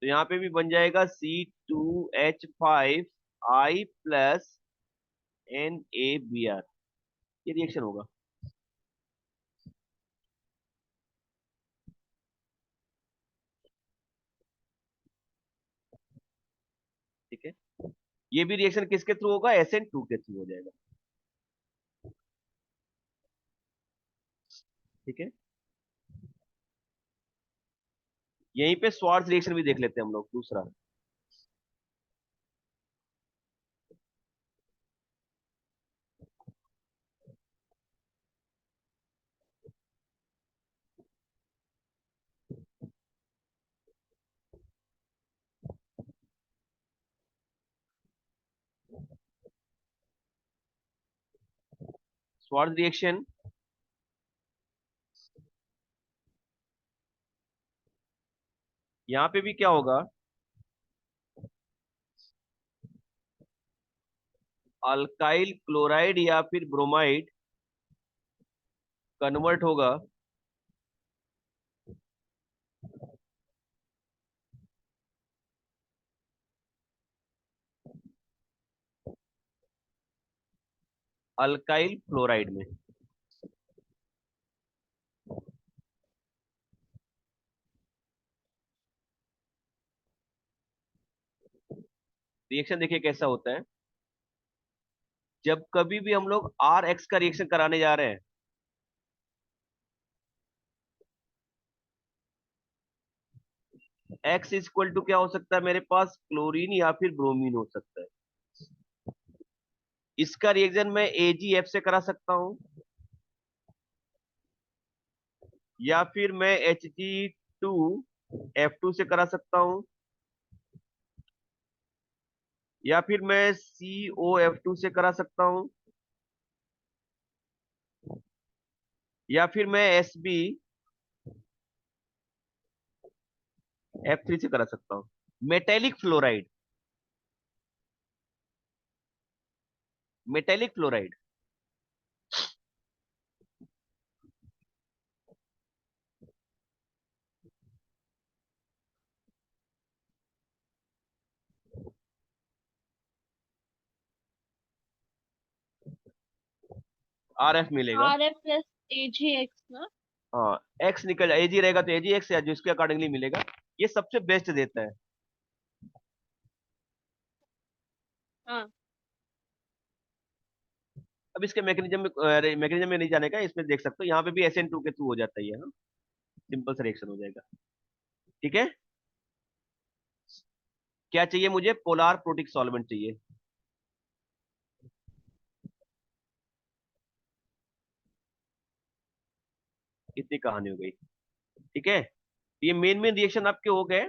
तो यहाँ पे भी बन जाएगा C2H5I+NaBr। ये रिएक्शन होगा। ठीक है, ये भी रिएक्शन किसके थ्रू होगा, SN2 के थ्रू हो जाएगा। ठीक है, यहीं पे स्वार्ट्ज रिएक्शन भी देख लेते हैं हम लोग दूसरा। स्वार्ट्ज रिएक्शन, यहाँ पे भी क्या होगा, अल्काइल क्लोराइड या फिर ब्रोमाइड कन्वर्ट होगा अल्काइल फ्लोराइड में। रिएक्शन देखिए कैसा होता है, जब कभी भी हम लोग RX का रिएक्शन कराने जा रहे हैं, X इज इक्वल टू क्या हो सकता है मेरे पास, क्लोरीन या फिर ब्रोमीन हो सकता है। इसका रिएक्शन मैं AgF से करा सकता हूं, या फिर मैं Hg2F2 से करा सकता हूं, या फिर मैं COF2 से करा सकता हूं, या फिर मैं SbF3 से करा सकता हूं। Metallic fluoride, metallic fluoride, RF मिलेगा। RF+AgX ना। हाँ, X निकल जाए, Ag रहेगा तो AgX या जिसके अकॉर्डिंगली मिलेगा, ये सबसे बेस्ट देता है। हाँ अब इसके मैकेनिज्म में नहीं जाने का, इसमें देख सकते हो यहाँ पे भी SN2 के थ्रू हो जाता है ये, हाँ, सिंपल सा रिएक्शन हो जाएगा। ठीक है, क्या चाहिए मुझे, पोलार प्रोटिक सॉल्वेंट चाहिए। इतनी कहानी हो गई। ठीक है, ये मेन रिएक्शन आपके हो गए।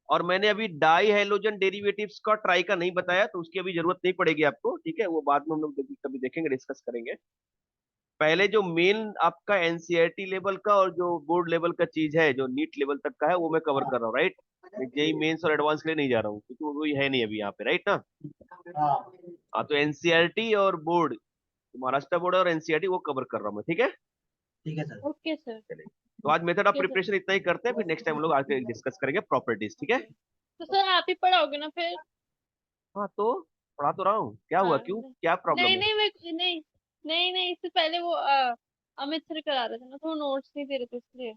और मैंने अभी डाई हेलोजन डेरिवेटिव्स का ट्राई का नहीं बताया, तो उसकी अभी जरूरत नहीं पड़ेगी आपको, ठीक है, वो बाद में हम लोग कभी देखेंगे, डिस्कस करेंगे। पहले जो मेन आपका एनसीईआरटी लेवल का और जो बोर्ड लेवल का चीज है, जो नीट लेवल तक का है, वो मैं कवर कर रहा हूँ, राइट। जेई मेंस और एडवांस के लिए नहीं जा रहा हूँ, क्योंकि वो कोई है नहीं अभी यहाँ पे, राइट ना। हाँ हाँ, तो एनसीईआरटी और बोर्ड, महाराष्ट्र बोर्ड और एनसीईआरटी वो कवर कर रहा हूँ मैं, ठीक है। ठीक है सर। Okay sir. चलिए, तो आज method of okay sir. Preparation इतना ही करते हैं, फिर नेक्स्ट टाइम हम लोग आके डिस्कस करेंगे प्रॉपर्टीज, ठीक है। तो सर आप ही पढ़ाओगे ना फिर? हाँ, तो पढ़ा तो रहा हूँ, क्या हुआ, हाँ क्यों, क्या प्रॉब्लम नहीं है। नहीं नहीं नहीं, नहीं इससे पहले वो अमित सर करा रहे थे ना, तो वो नोट्स नहीं दे रहे थे इसलिए।